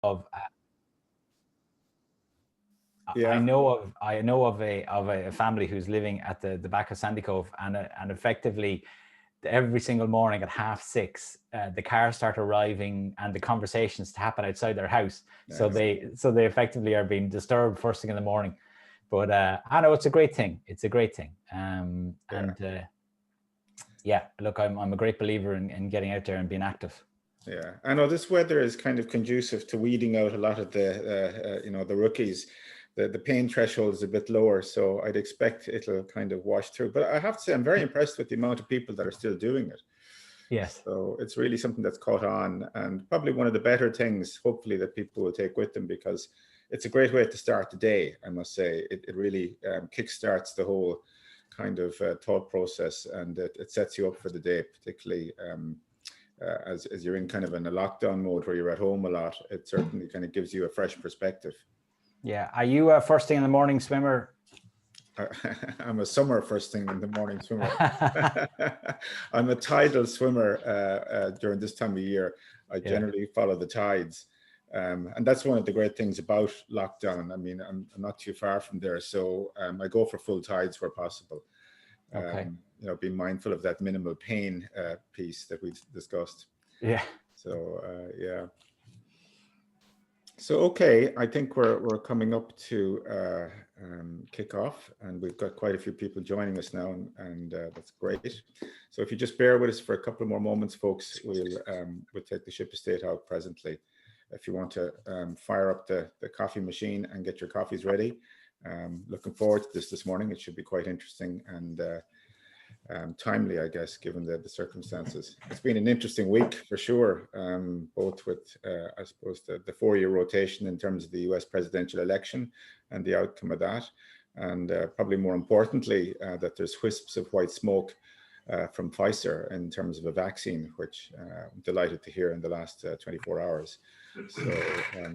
of Yeah. I know of a family who's living at the back of Sandy Cove, and effectively every single morning at 6:30, the cars start arriving and the conversations to happen outside their house. So they effectively are being disturbed first thing in the morning. But I know it's a great thing. It's a great thing. Yeah, look, I'm a great believer in getting out there and being active. Yeah, I know this weather is kind of conducive to weeding out a lot of the the rookies. The pain threshold is a bit lower, so I'd expect it'll kind of wash through. But I have to say, I'm very impressed with the amount of people that are still doing it. Yes. So it's really something that's caught on, and probably one of the better things, hopefully, that people will take with them, because it's a great way to start the day, I must say. It really kickstarts the whole kind of thought process, and it sets you up for the day, particularly as you're in kind of in a lockdown mode where you're at home a lot. It certainly kind of gives you a fresh perspective. Yeah. Are you a first thing in the morning swimmer? I'm a summer first thing in the morning swimmer. I'm a tidal swimmer during this time of year. I generally follow the tides. And that's one of the great things about lockdown. I mean, I'm not too far from there. So I go for full tides where possible. Okay. Being mindful of that minimal pain piece that we discussed. Yeah. So, yeah. So, okay, I think we're coming up to kick off, and we've got quite a few people joining us now, and that's great. So if you just bear with us for a couple more moments, folks, we'll take the ship of state out presently. If you want to fire up the coffee machine and get your coffees ready. Looking forward to this morning. It should be quite interesting and timely, I guess, given the circumstances. It's been an interesting week for sure, both with, I suppose, the four-year rotation in terms of the US presidential election and the outcome of that. And probably more importantly, that there's wisps of white smoke from Pfizer in terms of a vaccine, which I'm delighted to hear in the last 24 hours. So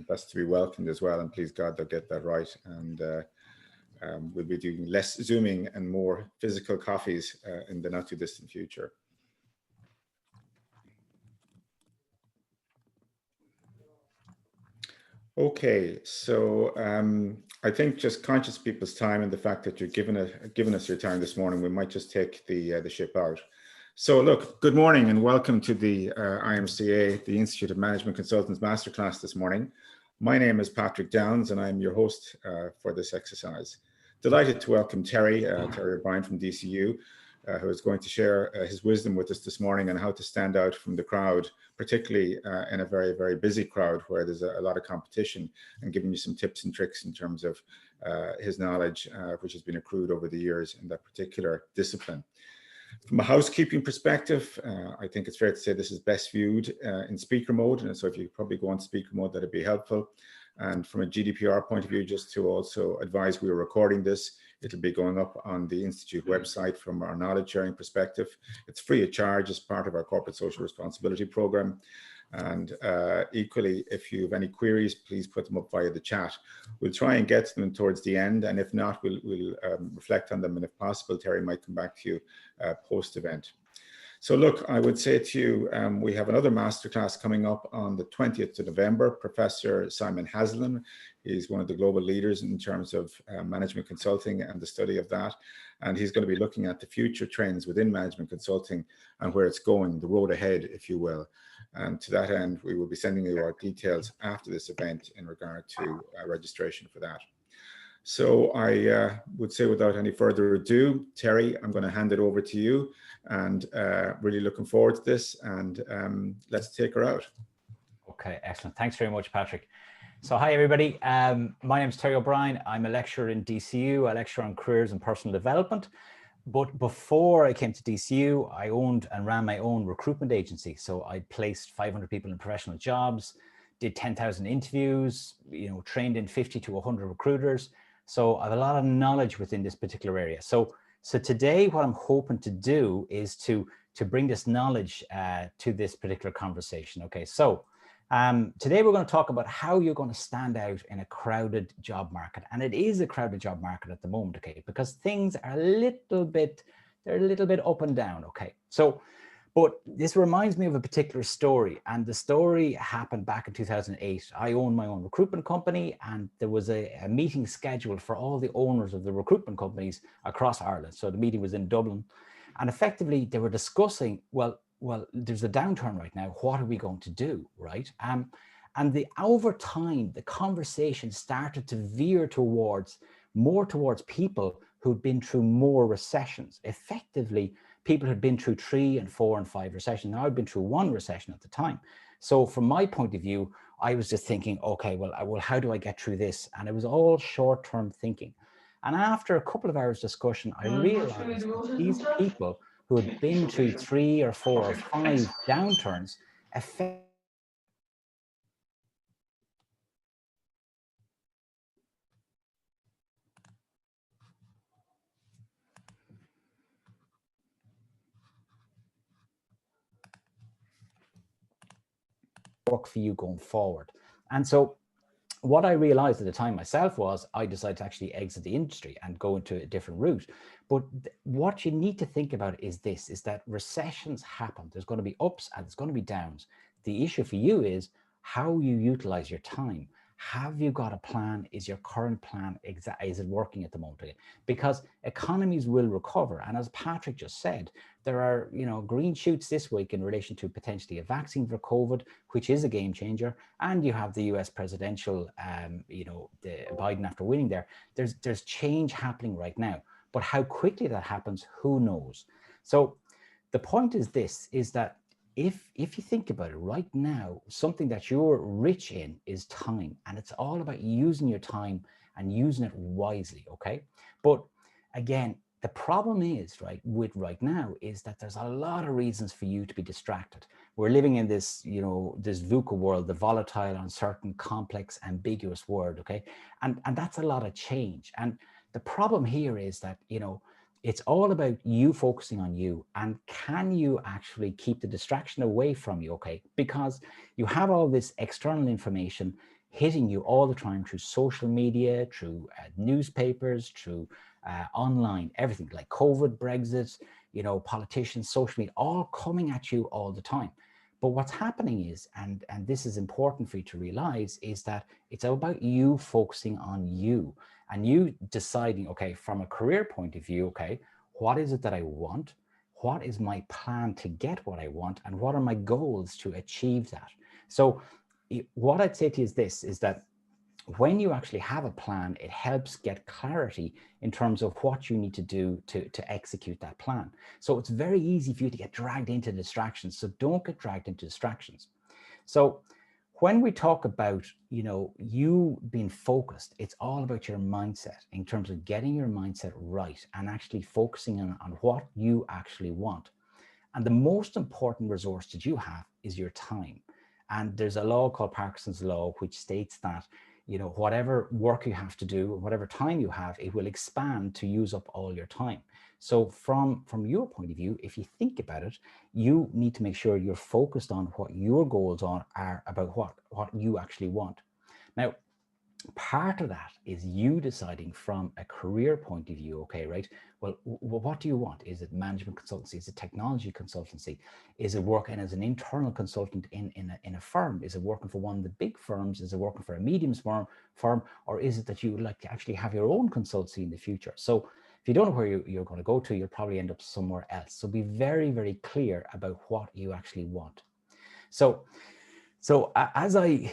that's to be welcomed as well. And please God, they'll get that right. And we'll be doing less Zooming and more physical coffees in the not too distant future. Okay, so I think just conscious of people's time and the fact that you're giving us your time this morning, we might just take the ship out. So look, good morning and welcome to the IMCA, the Institute of Management Consultants Masterclass this morning. My name is Patrick Downs and I'm your host for this exercise. Delighted to welcome Terry O Brien from DCU, who is going to share his wisdom with us this morning on how to stand out from the crowd, particularly in a very, very busy crowd where there's a lot of competition, and giving you some tips and tricks in terms of his knowledge, which has been accrued over the years in that particular discipline. From a housekeeping perspective, I think it's fair to say this is best viewed in speaker mode. And so if you probably go on speaker mode, that'd be helpful. And from a GDPR point of view, just to also advise, we are recording this. It'll be going up on the Institute website from our knowledge sharing perspective. It's free of charge as part of our corporate social responsibility program. And equally, if you have any queries, please put them up via the chat. We'll try and get to them towards the end. And if not, we'll reflect on them. And if possible, Terry might come back to you post-event. So look, I would say to you, we have another masterclass coming up on the 20th of November. Professor Simon Haslam is one of the global leaders in terms of management consulting and the study of that. And he's going to be looking at the future trends within management consulting and where it's going, the road ahead, if you will. And to that end, we will be sending you our details after this event in regard to registration for that. So I would say without any further ado, Terry, I'm going to hand it over to you, and really looking forward to this, and let's take her out. Okay, excellent. Thanks very much, Patrick. So hi, everybody. My name is Terry O Brien. I'm a lecturer in DCU. I lecture on careers and personal development. But before I came to DCU, I owned and ran my own recruitment agency. So I placed 500 people in professional jobs, did 10,000 interviews, trained in 50 to 100 recruiters. So I have a lot of knowledge within this particular area. So today, what I'm hoping to do is to bring this knowledge to this particular conversation. Okay, so today we're going to talk about how you're going to stand out in a crowded job market. And it is a crowded job market at the moment, okay, because things are a little bit up and down, okay. So But this reminds me of a particular story, and the story happened back in 2008. I owned my own recruitment company, and there was a meeting scheduled for all the owners of the recruitment companies across Ireland. So the meeting was in Dublin, and effectively they were discussing, well, there's a downturn right now. What are we going to do, right? And over time, the conversation started to veer more towards people who'd been through more recessions. Effectively, people had been through 3 and 4 and 5 recessions. Now I'd been through 1 recession at the time. So from my point of view, I was just thinking, okay, well, how do I get through this? And it was all short-term thinking. And after a couple of hours discussion, I realized that these people who had been through 3 or 4 or 5 downturns effectively work for you going forward. And so what I realized at the time myself was I decided to actually exit the industry and go into a different route. But what you need to think about is this, is that recessions happen. There's going to be ups and there's going to be downs. The issue for you is how you utilize your time. Have you got a plan? Is your current plan, is it working at the moment? Because economies will recover. And as Patrick just said, there are, green shoots this week in relation to potentially a vaccine for COVID, which is a game changer. And you have the US presidential, the Biden after winning there. There's change happening right now. But how quickly that happens, who knows? So the point is this, is that if you think about it right now, something that you're rich in is time, and it's all about using your time and using it wisely, okay? But again, the problem is, right now is that there's a lot of reasons for you to be distracted. We're living in this, this VUCA world, the volatile, uncertain, complex, ambiguous world, okay? And that's a lot of change. And the problem here is that, it's all about you focusing on you, and can you actually keep the distraction away from you, okay? Because you have all this external information hitting you all the time through social media, through newspapers, through online, everything like COVID, Brexit, politicians, social media, all coming at you all the time. But what's happening is, and this is important for you to realize, is that it's about you focusing on you and you deciding, okay, from a career point of view, okay, what is it that I want? What is my plan to get what I want? And what are my goals to achieve that? So what I'd say to you is this, is that when you actually have a plan, it helps get clarity in terms of what you need to do to execute that plan. So it's very easy for you to get dragged into distractions. So don't get dragged into distractions. So when we talk about, you being focused, it's all about your mindset in terms of getting your mindset right and actually focusing on what you actually want. And the most important resource that you have is your time. And there's a law called Parkinson's law, which states that, whatever work you have to do, whatever time you have, it will expand to use up all your time. So from your point of view, if you think about it, you need to make sure you're focused on what your goals are about what you actually want. Now, part of that is you deciding from a career point of view, okay, right? Well, what do you want? Is it management consultancy? Is it technology consultancy? Is it working as an internal consultant in a firm? Is it working for one of the big firms? Is it working for a medium firm? Or is it that you would like to actually have your own consultancy in the future? So if you don't know where you're going to go to, you'll probably end up somewhere else. So be very, very clear about what you actually want. So as I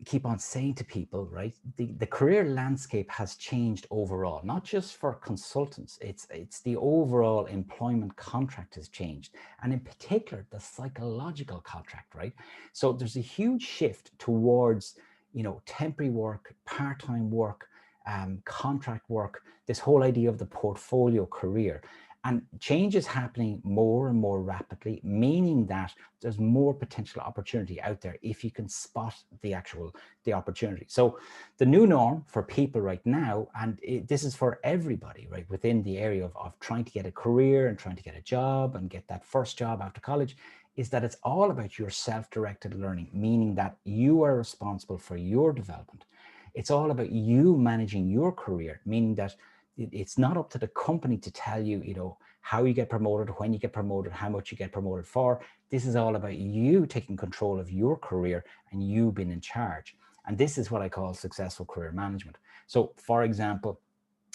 keep on saying to people, right, the career landscape has changed overall, not just for consultants, it's the overall employment contract has changed. And in particular, the psychological contract, right? So there's a huge shift towards, temporary work, part-time work, contract work, this whole idea of the portfolio career. And change is happening more and more rapidly, meaning that there's more potential opportunity out there if you can spot the opportunity. So the new norm for people right now, and this is for everybody, right, within the area of trying to get a career and trying to get a job and get that first job after college, is that it's all about your self-directed learning, meaning that you are responsible for your development. It's all about you managing your career, meaning that it's not up to the company to tell you, how you get promoted, when you get promoted, how much you get promoted for. This is all about you taking control of your career and you being in charge. And this is what I call successful career management. So for example,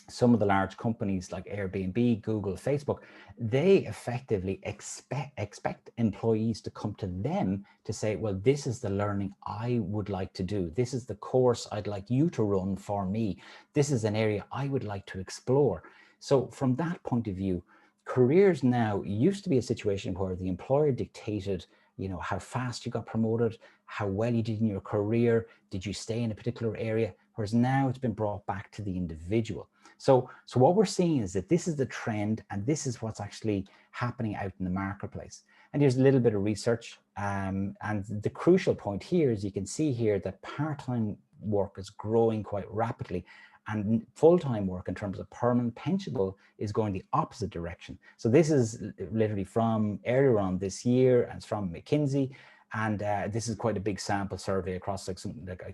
some of the large companies like Airbnb, Google, Facebook, they effectively expect employees to come to them to say, well, this is the learning I would like to do. This is the course I'd like you to run for me. This is an area I would like to explore. So from that point of view, careers now used to be a situation where the employer dictated, you know, how fast you got promoted, how well you did in your career, did you stay in a particular area, whereas now it's been brought back to the individual. So what we're seeing is that this is the trend, and this is what's actually happening out in the marketplace. And here's a little bit of research. And the crucial point here is you can see here that part-time work is growing quite rapidly, and full-time work in terms of permanent pensionable is going the opposite direction. So this is literally from earlier on this year, and it's from McKinsey. And this is quite a big sample survey across like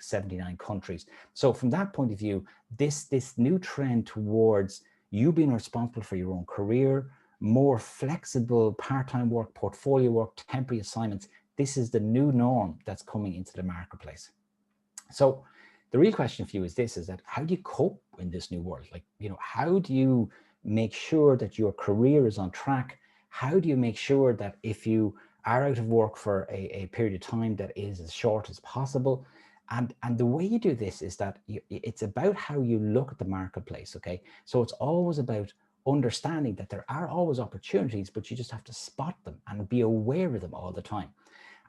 79 countries. So from that point of view, this new trend towards you being responsible for your own career, more flexible part-time work, portfolio work, temporary assignments, this is the new norm that's coming into the marketplace. So the real question for you is this, is that how do you cope in this new world? Like, you know, how do you make sure that your career is on track? How do you make sure that if you are out of work for a period of time that is as short as possible? And the way you do this is that it's about how you look at the marketplace, okay? So it's always about understanding that there are always opportunities, but you just have to spot them and be aware of them all the time.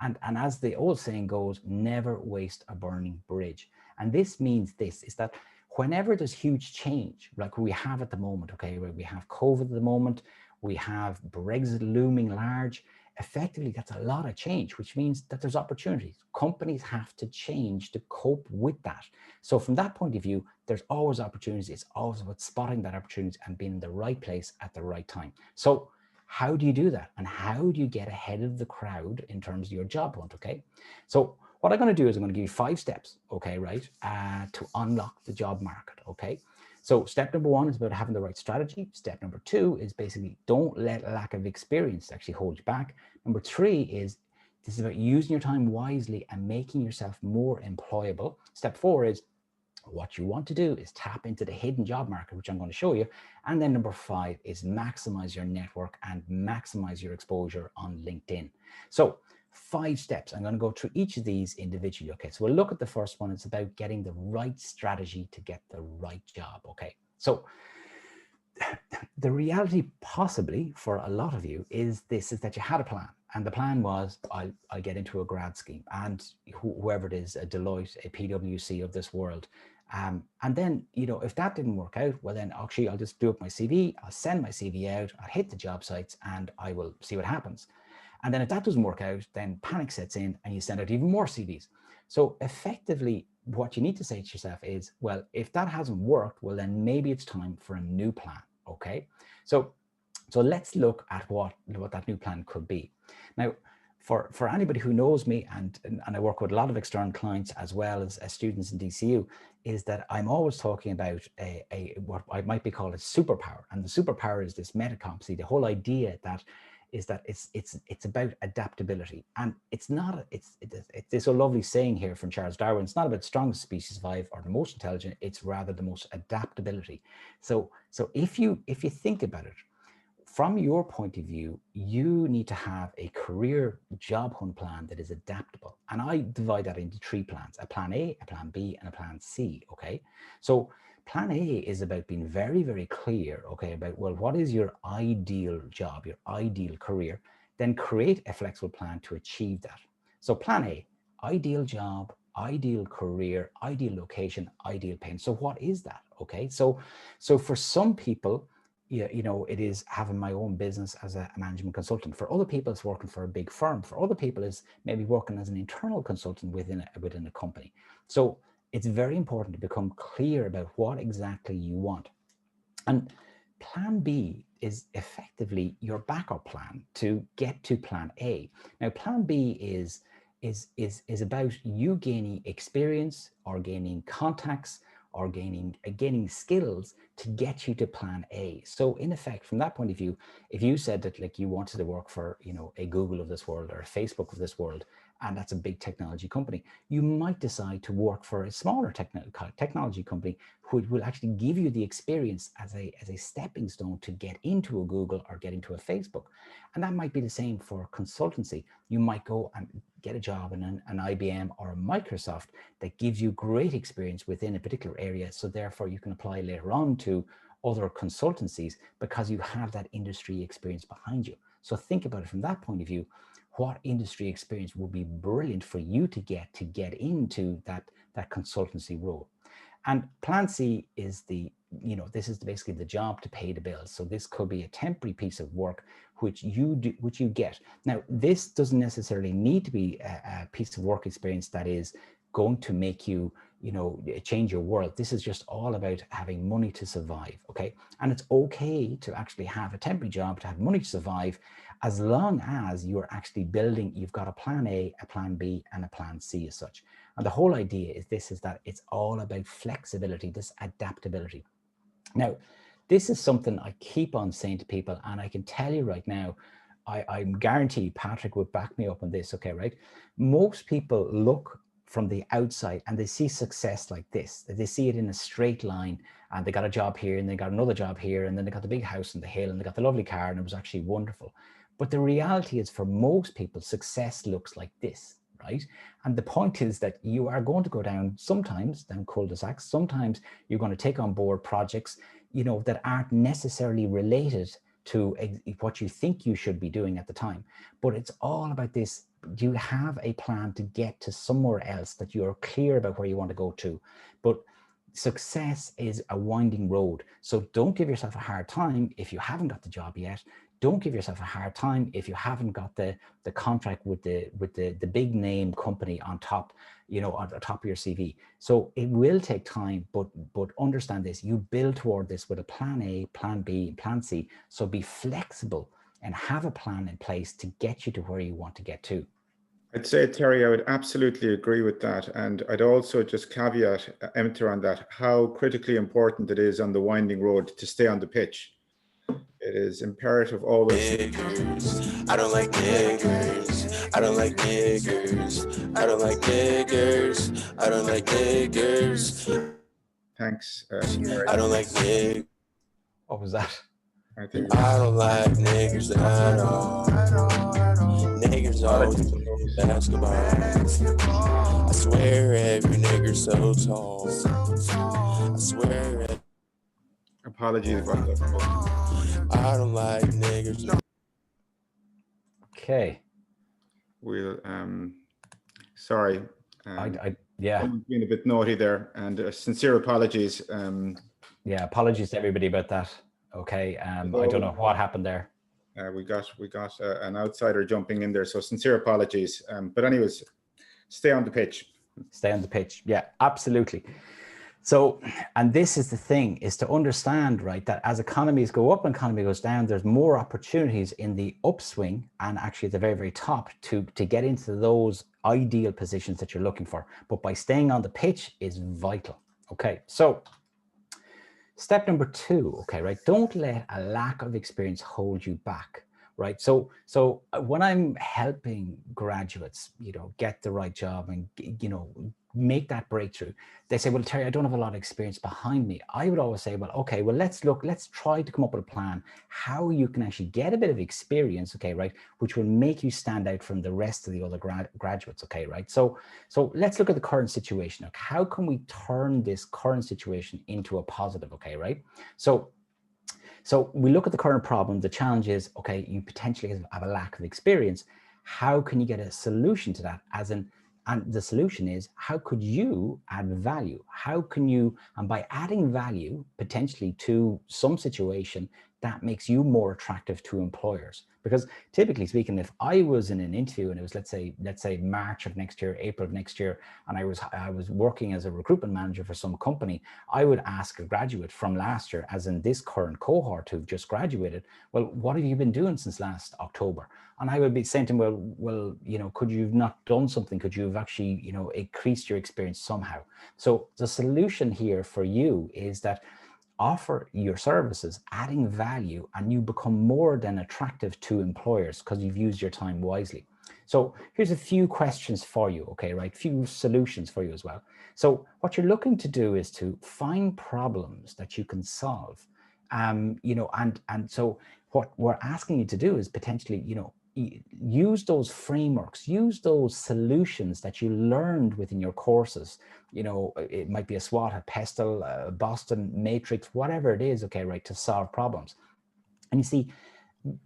And as the old saying goes, never waste a burning bridge. And this means this, is that whenever there's huge change, like we have at the moment, okay, where we have COVID at the moment, we have Brexit looming large, effectively that's a lot of change, which means that there's opportunities. Companies have to change to cope with that. So from that point of view, there's always opportunities. It's always about spotting that opportunity and being in the right place at the right time. So how do you do that? And how do you get ahead of the crowd in terms of your job hunt, okay? So what I'm going to do is I'm going to give you 5 steps, okay, right, to unlock the job market, okay? So step number 1 is about having the right strategy. Step number 2 is basically don't let lack of experience actually hold you back. Number 3 is this is about using your time wisely and making yourself more employable. Step 4 is what you want to do is tap into the hidden job market, which I'm going to show you. And then number 5 is maximize your network and maximize your exposure on LinkedIn. So 5 steps. I'm going to go through each of these individually. Okay, so we'll look at the first one. It's about getting the right strategy to get the right job. Okay, so the reality possibly for a lot of you is this, is that you had a plan, and the plan was I'll get into a grad scheme, and whoever it is, a Deloitte, a PwC of this world. And then, you know, if that didn't work out, well, then actually I'll just do up my CV, I'll send my CV out, I'll hit the job sites, and I will see what happens. And then if that doesn't work out, then panic sets in and you send out even more CVs. So effectively, what you need to say to yourself is, well, if that hasn't worked, well, then maybe it's time for a new plan, okay? So let's look at what that new plan could be. Now, for anybody who knows me, and I work with a lot of external clients as well as students in DCU, is that I'm always talking about what I might be called a superpower. And the superpower is this meta competency, the whole idea that is that it's about adaptability. And it's not, it's a lovely saying here from Charles Darwin, it's not about strongest species survive or the most intelligent, it's rather the most adaptability. So if you think about it, from your point of view, you need to have a career job hunt plan that is adaptable. And I divide that into 3 plans, a plan A, a plan B, and a plan C, okay? So plan A is about being very, very clear, okay, about, well, what is your ideal job, your ideal career? Then create a flexible plan to achieve that. So plan A, ideal job, ideal career, ideal location, ideal pay. So what is that, okay? So for some people, you know, it is having my own business as a management consultant. For other people, it's working for a big firm. For other people, it's maybe working as an internal consultant within a company. So it's very important to become clear about what exactly you want. And plan B is effectively your backup plan to get to plan A. Now, plan B is about you gaining experience or gaining contacts or gaining skills to get you to plan A. So in effect, from that point of view, if you said that like you wanted to work for, you know, a Google of this world or a Facebook of this world, and that's a big technology company, you might decide to work for a smaller technology company who will actually give you the experience as a stepping stone to get into a Google or get into a Facebook. And that might be the same for consultancy. You might go and get a job in an IBM or a Microsoft that gives you great experience within a particular area. So therefore you can apply later on to other consultancies because you have that industry experience behind you. So think about it from that point of view. What industry experience would be brilliant for you to get into that consultancy role? And plan C is this is basically the job to pay the bills. So this could be a temporary piece of work which you get. Now, this doesn't necessarily need to be a piece of work experience that is going to make you, change your world. This is just all about having money to survive, okay? And it's okay to actually have a temporary job to have money to survive, as long as you're actually building, you've got a plan A, a plan B, and a plan C as such. And the whole idea is that it's all about flexibility, this adaptability. Now, this is something I keep on saying to people, and I can tell you right now, I guarantee Patrick would back me up on this, okay, right? Most people look from the outside and they see success like this. They see it in a straight line, and they got a job here and they got another job here, and then they got the big house on the hill and they got the lovely car, and it was actually wonderful. But the reality is, for most people, success looks like this, right? And the point is that you are going to go sometimes down cul-de-sacs. Sometimes you're going to take on board projects, that aren't necessarily related to what you think you should be doing at the time. But it's all about this. Do you have a plan to get to somewhere else that you're clear about where you want to go to? But success is a winding road. So don't give yourself a hard time if you haven't got the job yet. Don't give yourself a hard time if you haven't got the contract with the big name company on top, on the top of your CV. So it will take time, but understand this: you build toward this with a plan A, plan B, and plan C. So be flexible and have a plan in place to get you to where you want to get to. I'd say, Terry, I would absolutely agree with that. And I'd also just caveat, enter on that, how critically important it is on the winding road to stay on the pitch. It is imperative always. Niggers. I don't like niggers. I don't like niggers. I don't like niggers. I don't like niggers. Thanks. I don't like niggers. What was that? I think I don't like niggers at all. Niggers always play basketball. I swear every nigger's so tall. I swear. apologies about that. I don't like niggers. Okay. We'll sorry. Yeah. Someone's being a bit naughty there, and sincere apologies. Yeah, apologies to everybody about that. Okay. I don't know what happened there. We got an outsider jumping in there, so sincere apologies. But anyways, stay on the pitch. Stay on the pitch. Yeah, absolutely. So, and this is the thing, is to understand, right, that as economies go up and economy goes down, there's more opportunities in the upswing and actually at the very, very top to get into those ideal positions that you're looking for. But by staying on the pitch is vital. Okay, so step number 2, okay, right, don't let a lack of experience hold you back. Right. So when I'm helping graduates, get the right job and, make that breakthrough, they say, well, Terry, I don't have a lot of experience behind me. I would always say, well, okay, well, let's try to come up with a plan how you can actually get a bit of experience, okay, right, which will make you stand out from the rest of the other graduates, okay, right? So let's look at the current situation. Okay, how can we turn this current situation into a positive, okay, right? So we look at the current problem. The challenge is, okay, you potentially have a lack of experience. How can you get a solution to that? And the solution is, how could you add value? How can you, and by adding value potentially to some situation, that makes you more attractive to employers. Because typically speaking, if I was in an interview and it was, let's say March of next year, April of next year, and I was working as a recruitment manager for some company, I would ask a graduate from last year, as in this current cohort who've just graduated, well, what have you been doing since last October? And I would be saying to him, well, you know, could you have not done something? Could you have actually, you know, increased your experience somehow? So the solution here for you is that offer your services, adding value, and you become more than attractive to employers because you've used your time wisely. So here's a few questions for you, okay, right? Few solutions for you as well. So what you're looking to do is to find problems that you can solve, you know, and so what we're asking you to do is potentially, you know, use those frameworks, use those solutions that you learned within your courses. You know, it might be a SWOT, a PESTEL, a Boston Matrix, whatever it is, okay, right, to solve problems. And you see,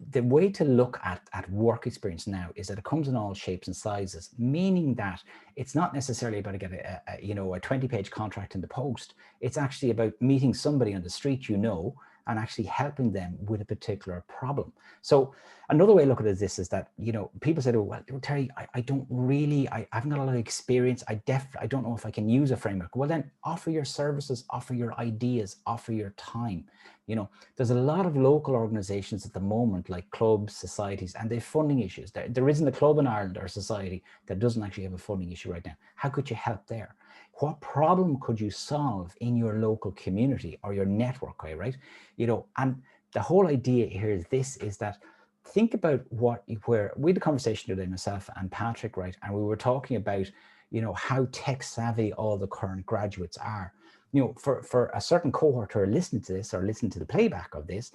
the way to look at work experience now is that it comes in all shapes and sizes, meaning that it's not necessarily about to get a 20-page contract in the post. It's actually about meeting somebody on the street, you know, and actually helping them with a particular problem. So another way to look at it is this, is that, you know, people say, oh, well, Terry, I haven't got a lot of experience. I don't know if I can use a framework. Well, then offer your services, offer your ideas, offer your time. You know, there's a lot of local organizations at the moment, like clubs, societies, and they have funding issues. There isn't a club in Ireland or a society that doesn't actually have a funding issue right now. How could you help there? What problem could you solve in your local community or your network, right? You know, and the whole idea here is this, is that think about where we had a conversation today, myself and Patrick, right? And we were talking about, you know, how tech savvy all the current graduates are. You know, for a certain cohort who are listening to this or listening to the playback of this,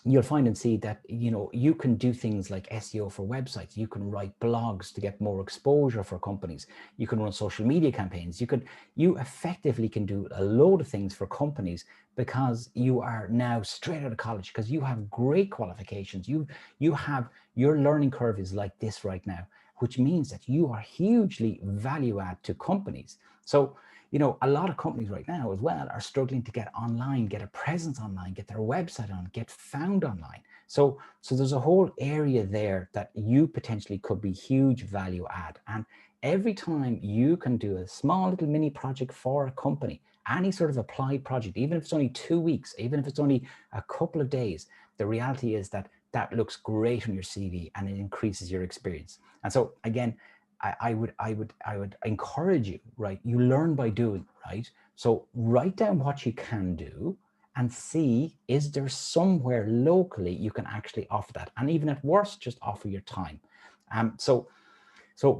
you'll find and see that, you know, you can do things like SEO for websites. You can write blogs to get more exposure for companies. You can run social media campaigns. You effectively can do a load of things for companies because you are now straight out of college, because you have great qualifications. You have, your learning curve is like this right now, which means that you are hugely value add to companies. So, you know, a lot of companies right now as well are struggling to get online, get a presence online, get their website on, get found online. So there's a whole area there that you potentially could be huge value add. And every time you can do a small little mini project for a company, any sort of applied project, even if it's only 2 weeks, even if it's only a couple of days, the reality is that that looks great on your CV and it increases your experience. And so again, I would encourage you, right? You learn by doing, right? So write down what you can do and see, is there somewhere locally you can actually offer that? And even at worst, just offer your time. So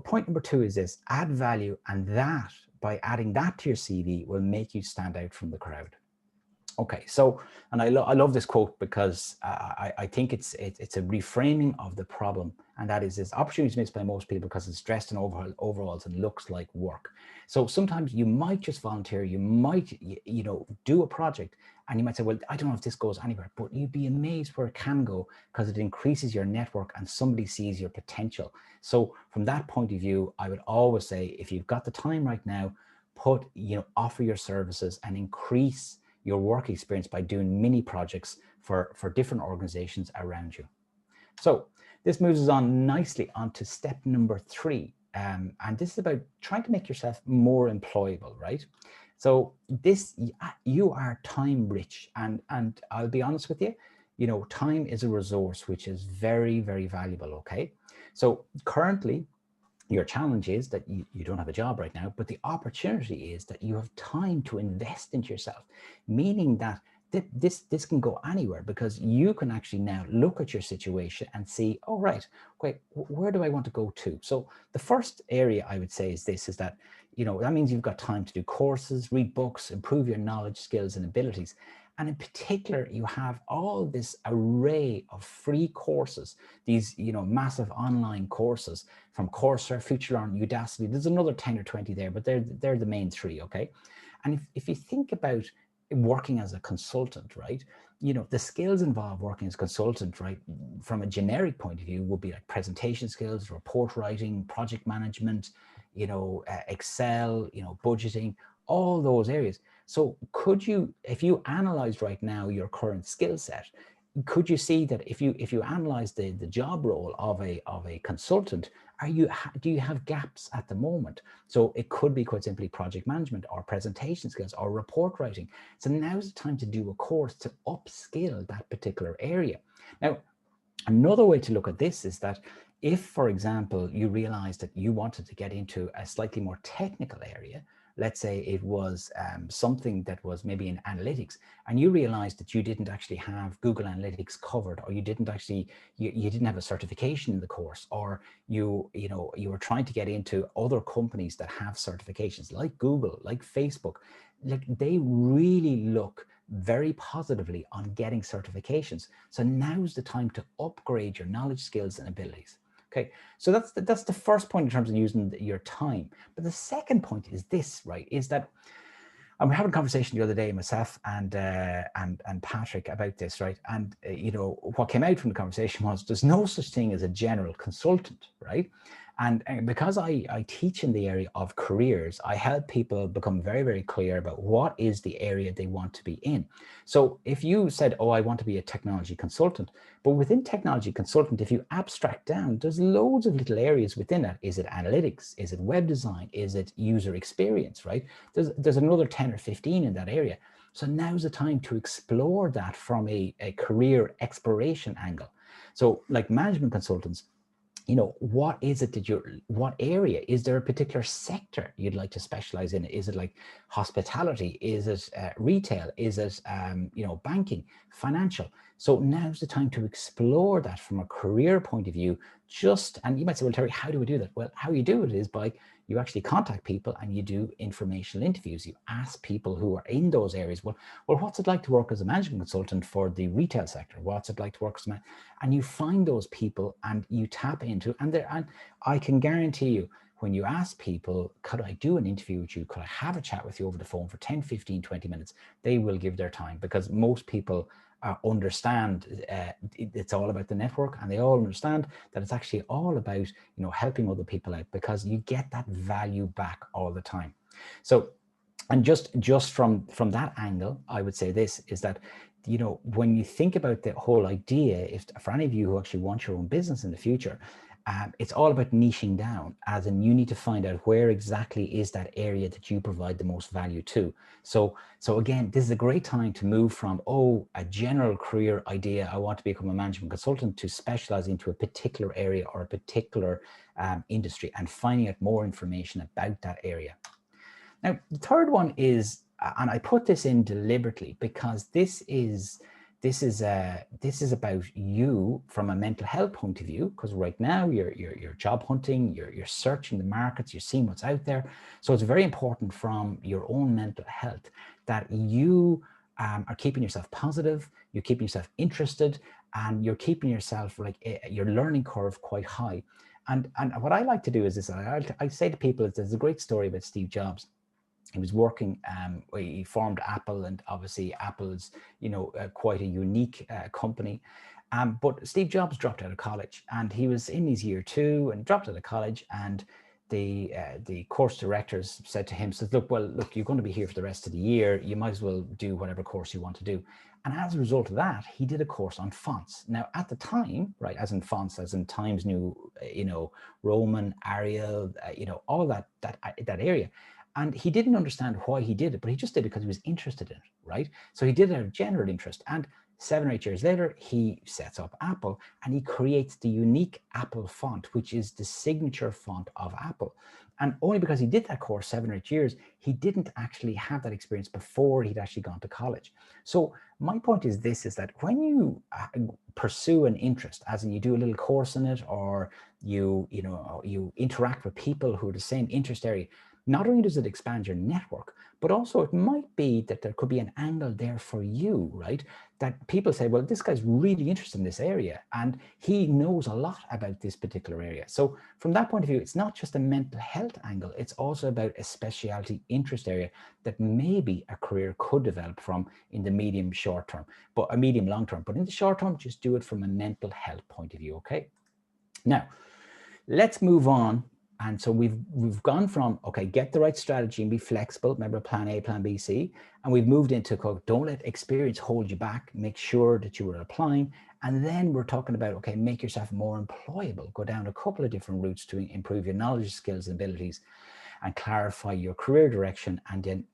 point number 2 is this: add value, and that, by adding that to your CV, will make you stand out from the crowd. Okay, so, and I love this quote because I think it's a reframing of the problem, and that is, this opportunity is missed by most people because it's dressed in overalls and looks like work. So sometimes you might just volunteer, you might, you know, do a project, and you might say, well, I don't know if this goes anywhere, but you'd be amazed where it can go because it increases your network and somebody sees your potential. So from that point of view, I would always say, if you've got the time right now, offer your services and increase your work experience by doing mini projects for different organizations around you. So this moves us on nicely onto step number 3. And this is about trying to make yourself more employable, right? So you are time rich, and I'll be honest with you, you know, time is a resource which is very, very valuable, okay? So currently, your challenge is that you don't have a job right now, but the opportunity is that you have time to invest into yourself, meaning that this can go anywhere, because you can actually now look at your situation and see, oh, right, wait, where do I want to go to? So the first area I would say is this, is that, you know, that means you've got time to do courses, read books, improve your knowledge, skills, and abilities. And in particular, you have all this array of free courses, these, you know, massive online courses from Coursera, FutureLearn, Udacity. There's another 10 or 20 there, but they're the main 3, okay? And if you think about working as a consultant, right, you know, the skills involved working as a consultant, right, from a generic point of view, would be like presentation skills, report writing, project management, you know, Excel, you know, budgeting, all those areas. So could you, if you analyzed right now your current skill set, could you see that if you analyze the job role of a consultant, do you have gaps at the moment? So it could be quite simply project management or presentation skills or report writing. So now's the time to do a course to upskill that particular area. Now, another way to look at this is that if, for example, you realize that you wanted to get into a slightly more technical area, let's say it was something that was maybe in analytics, and you realized that you didn't actually have Google Analytics covered, or you didn't actually, you didn't have a certification in the course, or you were trying to get into other companies that have certifications like Google, like Facebook, like they really look very positively on getting certifications. So now's the time to upgrade your knowledge, skills, and abilities. Okay, so that's the first point in terms of using your time. But the second point is this, right? Is that I'm having a conversation the other day, myself and Patrick, about this, right? And what came out from the conversation was there's no such thing as a general consultant, right? And because I teach in the area of careers, I help people become very, very clear about what is the area they want to be in. So if you said, oh, I want to be a technology consultant, but within technology consultant, if you abstract down, there's loads of little areas within that. Is it analytics? Is it web design? Is it user experience, right? There's another 10 or 15 in that area. So now's the time to explore that from a career exploration angle. So like management consultants, what is it that what area? Is there a particular sector you'd like to specialize in? Is it like hospitality? Is it retail? Is it, banking, financial? So now's the time to explore that from a career point of view. And you might say, well, Terry, how do we do that? Well, how you do it is by you actually contact people and you do informational interviews. You ask people who are in those areas, well, what's it like to work as a management consultant for the retail sector? What's it like to work as a and you find those people and you tap into, and I can guarantee you, when you ask people, could I do an interview with you? Could I have a chat with you over the phone for 10, 15, 20 minutes? They will give their time, because most people understand it's all about the network, and they all understand that it's actually all about helping other people out, because you get that value back all the time. So, and just from that angle, I would say this is that when you think about the whole idea, if for any of you who actually want your own business in the future, it's all about niching down, as in you need to find out where exactly is that area that you provide the most value to. So again, this is a great time to move from, a general career idea, I want to become a management consultant, to specialize into a particular area or a particular industry, and finding out more information about that area. Now, the third one is, and I put this in deliberately because this is about you from a mental health point of view, because right now you're job hunting, you're searching the markets, you're seeing what's out there. So it's very important from your own mental health that you are keeping yourself positive, you're keeping yourself interested, and you're keeping yourself your learning curve quite high. And what I like to do is this: I say to people, there's a great story about Steve Jobs. He was working, he formed Apple, and obviously Apple is, quite a unique company. But Steve Jobs dropped out of college, and he was in his year 2 and dropped out of college. And the course directors said to him, look, you're going to be here for the rest of the year. You might as well do whatever course you want to do. And as a result of that, he did a course on fonts. Now, at the time, right, as in fonts, as in Times New, Roman, Arial, all that area. And he didn't understand why he did it, but he just did it because he was interested in it, right? So he did it out of general interest. And 7 or 8 years later, he sets up Apple, and he creates the unique Apple font, which is the signature font of Apple. And only because he did that course 7 or 8 years, he didn't actually have that experience before he'd actually gone to college. So my point is this, is that when you pursue an interest, as in you do a little course in it, or you interact with people who are the same interest area, not only does it expand your network, but also it might be that there could be an angle there for you, right? That people say, well, this guy's really interested in this area and he knows a lot about this particular area. So from that point of view, it's not just a mental health angle, it's also about a specialty interest area that maybe a career could develop from in the medium long term. But in the short term, just do it from a mental health point of view, okay? Now, let's move on And so we've gone from, okay, get the right strategy and be flexible. Remember plan A, plan B, C. And we've moved into, don't let experience hold you back. Make sure that you are applying. And then we're talking about, okay, make yourself more employable. Go down a couple of different routes to improve your knowledge, skills, and abilities, and clarify your career direction, and then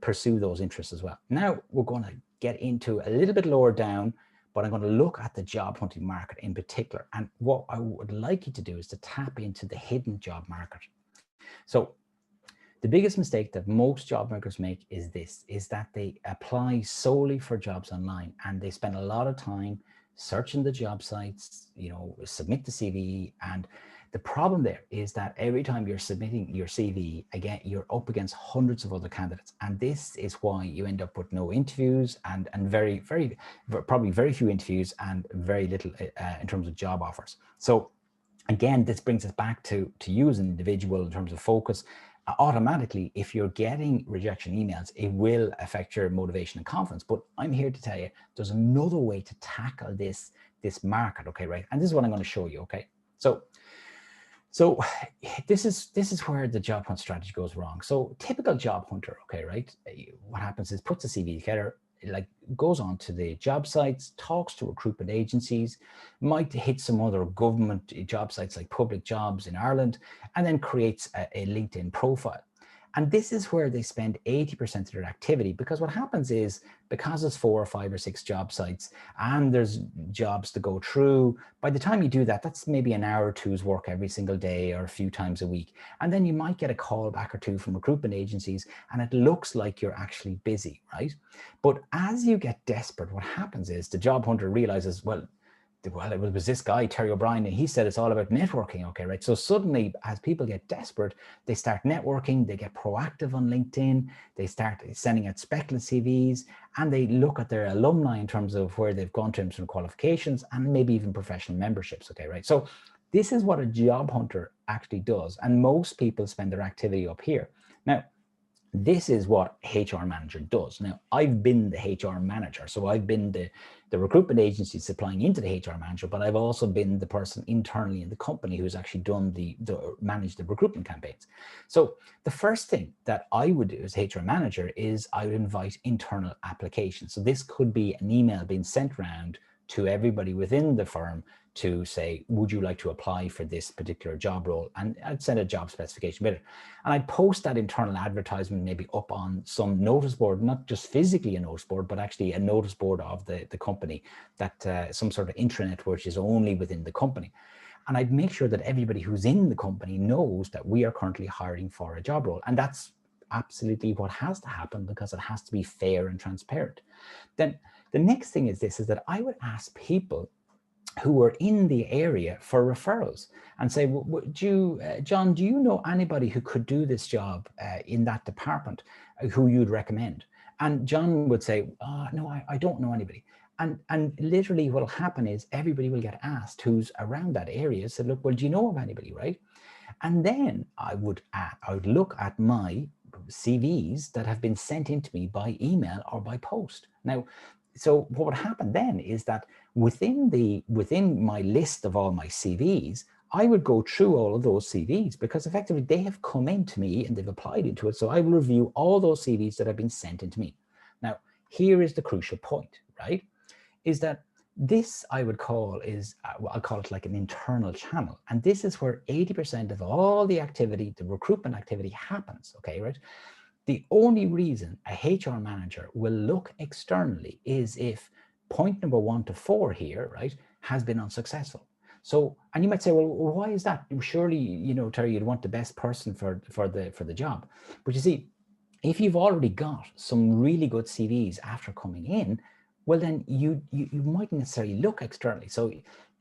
pursue those interests as well. Now we're going to get into a little bit lower down, but I'm going to look at the job hunting market in particular. And what I would like you to do is to tap into the hidden job market. So the biggest mistake that most job makers make is this, is that they apply solely for jobs online, and they spend a lot of time searching the job sites, submit the CV. And the problem there is that every time you're submitting your CV, again, you're up against hundreds of other candidates. And this is why you end up with no interviews and probably very few interviews and very little in terms of job offers. So again, this brings us back to you as an individual in terms of focus. Automatically, if you're getting rejection emails, it will affect your motivation and confidence. But I'm here to tell you, there's another way to tackle this market, okay, right? And this is what I'm going to show you, okay? So this is where the job hunt strategy goes wrong. So typical job hunter, okay, right? What happens is puts a CV together, like goes on to the job sites, talks to recruitment agencies, might hit some other government job sites like Public Jobs in Ireland, and then creates a LinkedIn profile. And this is where they spend 80% of their activity, because what happens is, because it's 4 or 5 or 6 job sites and there's jobs to go through, by the time you do that, that's maybe an hour or two's work every single day or a few times a week. And then you might get a call back or two from recruitment agencies and it looks like you're actually busy, right? But as you get desperate, what happens is the job hunter realizes, well, it was this guy, Terry O Brien, and he said it's all about networking, okay, right? So suddenly, as people get desperate, they start networking, they get proactive on LinkedIn, they start sending out speculative CVs, and they look at their alumni in terms of where they've gone to in terms of qualifications and maybe even professional memberships, okay, right? So this is what a job hunter actually does, and most people spend their activity up here. Now, this is what HR manager does. Now, I've been the HR manager. So I've been the recruitment agency supplying into the HR manager, but I've also been the person internally in the company who's actually done managed the recruitment campaigns. So the first thing that I would do as HR manager is I would invite internal applications. So this could be an email being sent around to everybody within the firm to say, would you like to apply for this particular job role? And I'd send a job specification with it. And I'd post that internal advertisement maybe up on some notice board, not just physically a notice board, but actually a notice board of the company, that some sort of intranet which is only within the company. And I'd make sure that everybody who's in the company knows that we are currently hiring for a job role. And that's absolutely what has to happen, because it has to be fair and transparent. Then the next thing is this, is that I would ask people who are in the area for referrals and say, John, do you know anybody who could do this job in that department who you'd recommend? And John would say, no, I don't know anybody. And literally what will happen is everybody will get asked who's around that area. So look, well, do you know of anybody, right? And then I would look at my CVs that have been sent into me by email or by post. Now, so what would happen then is that within my list of all my CVs, I would go through all of those CVs, because effectively they have come into me and they've applied into it. So I will review all those CVs that have been sent into me. Now, here is the crucial point, right? Is that this I would call I'll call it like an internal channel. And this is where 80% of all the activity, the recruitment activity happens, okay, right? The only reason a HR manager will look externally is if point number 1 to 4 here, right, has been unsuccessful. So, and you might say, well, why is that? Surely, Terry, you'd want the best person for the job. But you see, if you've already got some really good CVs after coming in, well, then you mightn't necessarily look externally. So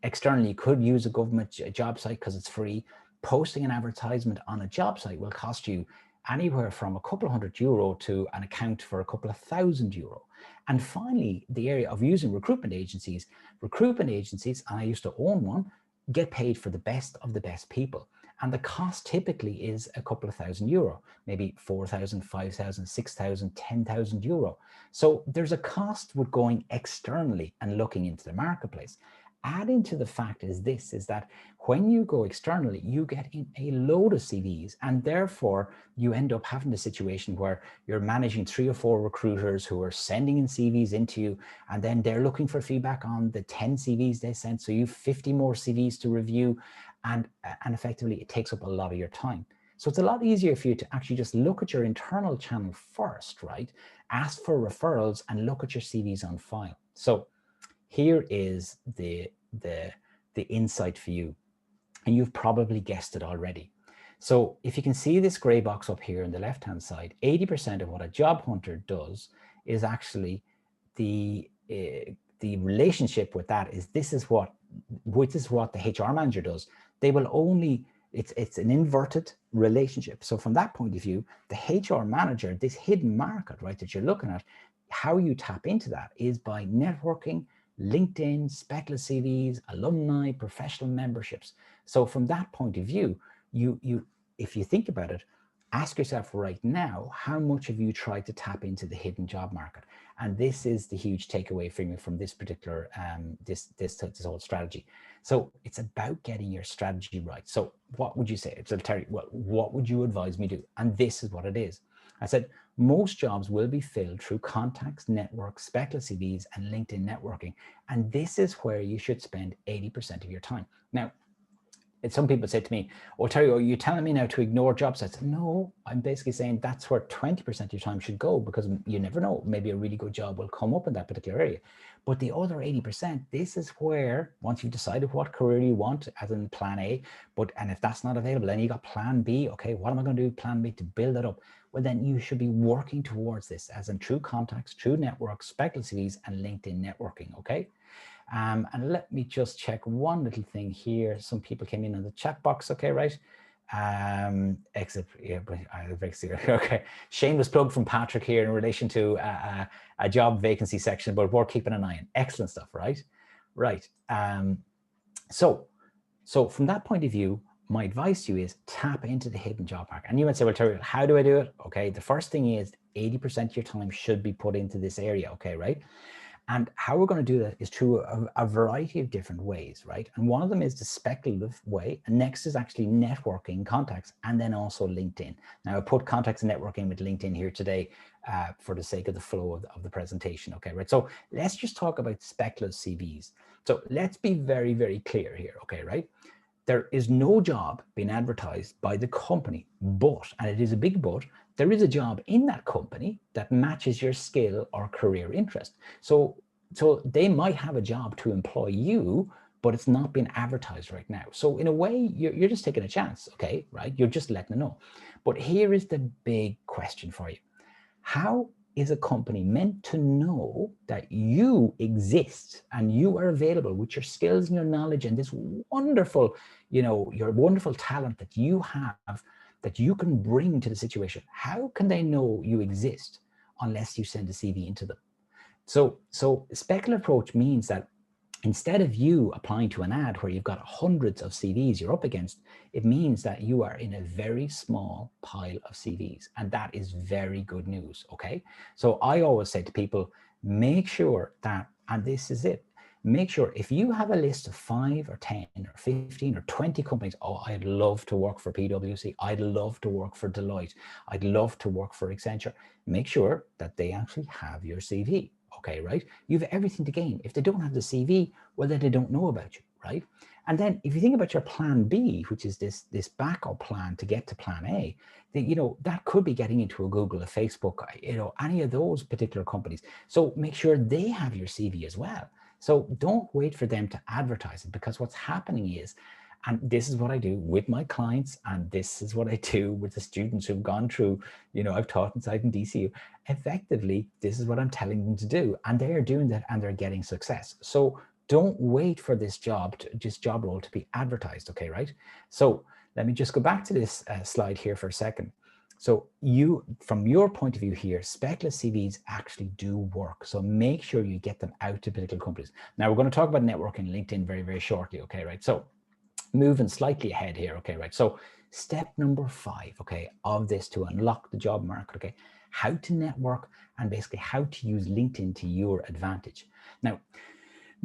externally, you could use a government job site because it's free. Posting an advertisement on a job site will cost you anywhere from a couple of €100 to an account for a couple of €1,000. And finally, the area of using recruitment agencies, and I used to own one, get paid for the best of the best people. And the cost typically is a couple of €1,000, maybe 4,000, 5,000, 6,000, 10,000 euro. So there's a cost with going externally and looking into the marketplace. add into the fact is that when you go externally, you get in a load of CVs, and therefore you end up having a situation where you're managing 3 or 4 recruiters who are sending in CVs into you, and then they're looking for feedback on the 10 CVs they sent. So you've 50 more CVs to review, and effectively it takes up a lot of your time. So it's a lot easier for you to actually just look at your internal channel first, right? Ask for referrals and look at your CVs on file. So here is the insight for you, and you've probably guessed it already. So if you can see this gray box up here on the left-hand side, 80% of what a job hunter does is actually the relationship with that is this is what the HR manager does. They will only, it's an inverted relationship. So from that point of view, the HR manager, this hidden market, right, that you're looking at, how you tap into that is by networking, LinkedIn, speculative CVs, alumni, professional memberships. So from that point of view, if you think about it, ask yourself right now, how much have you tried to tap into the hidden job market? And this is the huge takeaway for me from this particular, this whole strategy. So it's about getting your strategy right. So what would you say? So Terry, well, what would you advise me do? And this is what it is. I said, most jobs will be filled through contacts, networks, speculative CVs, and LinkedIn networking. And this is where you should spend 80% of your time. Now, some people say to me, oh, Terry, are you telling me now to ignore job sites? No, I'm basically saying that's where 20% of your time should go, because you never know, maybe a really good job will come up in that particular area. But the other 80%, this is where, once you've decided what career you want, as in plan A, and if that's not available, then you got plan B. Okay, what am I going to do plan B to build that up? Well, then you should be working towards this, as in true contacts, true networks, speculative CVs, and LinkedIn networking, okay? And let me just check one little thing here. Some people came in on the chat box. Okay, right. Exit. Yeah, okay. Shameless plug from Patrick here in relation to a job vacancy section, but we're keeping an eye on. Excellent stuff, right? Right. So from that point of view, my advice to you is tap into the hidden job market. And you might say, well, Terry, how do I do it? Okay, the first thing is 80% of your time should be put into this area. Okay, right. And how we're going to do that is through a variety of different ways, right? And one of them is the speculative way. And next is actually networking, contacts, and then also LinkedIn. Now I put contacts and networking with LinkedIn here today for the sake of the flow of the presentation. Okay, right? So let's just talk about speculative CVs. So let's be very, very clear here. Okay, right? There is no job being advertised by the company, but, and it is a big but, there is a job in that company that matches your skill or career interest. So they might have a job to employ you, but it's not being advertised right now. So in a way, you're just taking a chance, okay, right? You're just letting them know. But here is the big question for you. How is a company meant to know that you exist and you are available with your skills and your knowledge and this wonderful, your wonderful talent that you have, that you can bring to the situation? How can they know you exist unless you send a CV into them? So speculative approach means that instead of you applying to an ad where you've got hundreds of CVs you're up against, it means that you are in a very small pile of CVs. And that is very good news, okay? So I always say to people, make sure that, and this is it, make sure if you have a list of 5 or 10 or 15 or 20 companies, oh, I'd love to work for PwC, I'd love to work for Deloitte, I'd love to work for Accenture, make sure that they actually have your CV. Okay, right? You have everything to gain. If they don't have the CV, well, then they don't know about you, right? And then if you think about your plan B, which is this backup plan to get to plan A, then, that could be getting into a Google, a Facebook, any of those particular companies. So make sure they have your CV as well. So don't wait for them to advertise it, because what's happening is, and this is what I do with my clients, and this is what I do with the students who've gone through, I've taught inside in DCU. Effectively, this is what I'm telling them to do, and they're doing that and they're getting success. So don't wait for this job role to be advertised, okay, right? So let me just go back to this slide here for a second. So from your point of view here, speculative CVs actually do work. So make sure you get them out to particular companies. Now we're going to talk about networking LinkedIn very, very shortly, okay, right? So moving slightly ahead here, okay, right? So step number 5, okay, of this to unlock the job market, okay, how to network and basically how to use LinkedIn to your advantage. Now,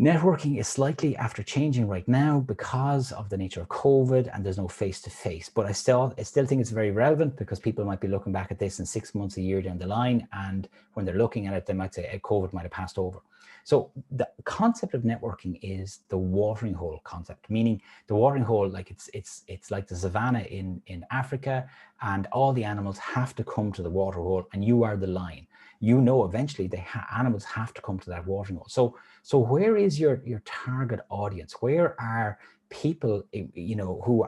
Networking is slightly after changing right now because of the nature of COVID and there's no face-to-face, but I still think it's very relevant because people might be looking back at this in 6 months, a year down the line, and when they're looking at it, they might say COVID might have passed over. So the concept of networking is the watering hole concept, meaning the watering hole, like it's like the savannah in Africa, and all the animals have to come to the water hole, and you are the line. You know, eventually animals have to come to that watering hole. So where is your target audience? Where are people, you know, who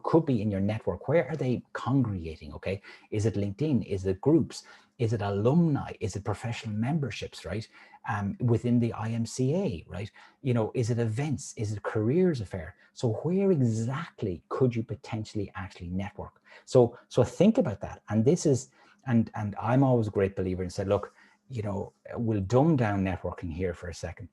could be in your network? Where are they congregating? Okay, is it LinkedIn? Is it groups? Is it alumni? Is it professional memberships, right? Within the IMCA, right? You know, is it events? Is it careers affair? So where exactly could you potentially actually network? So think about that. And this is, and I'm always a great believer and said, look, you know, we'll dumb down networking here for a second.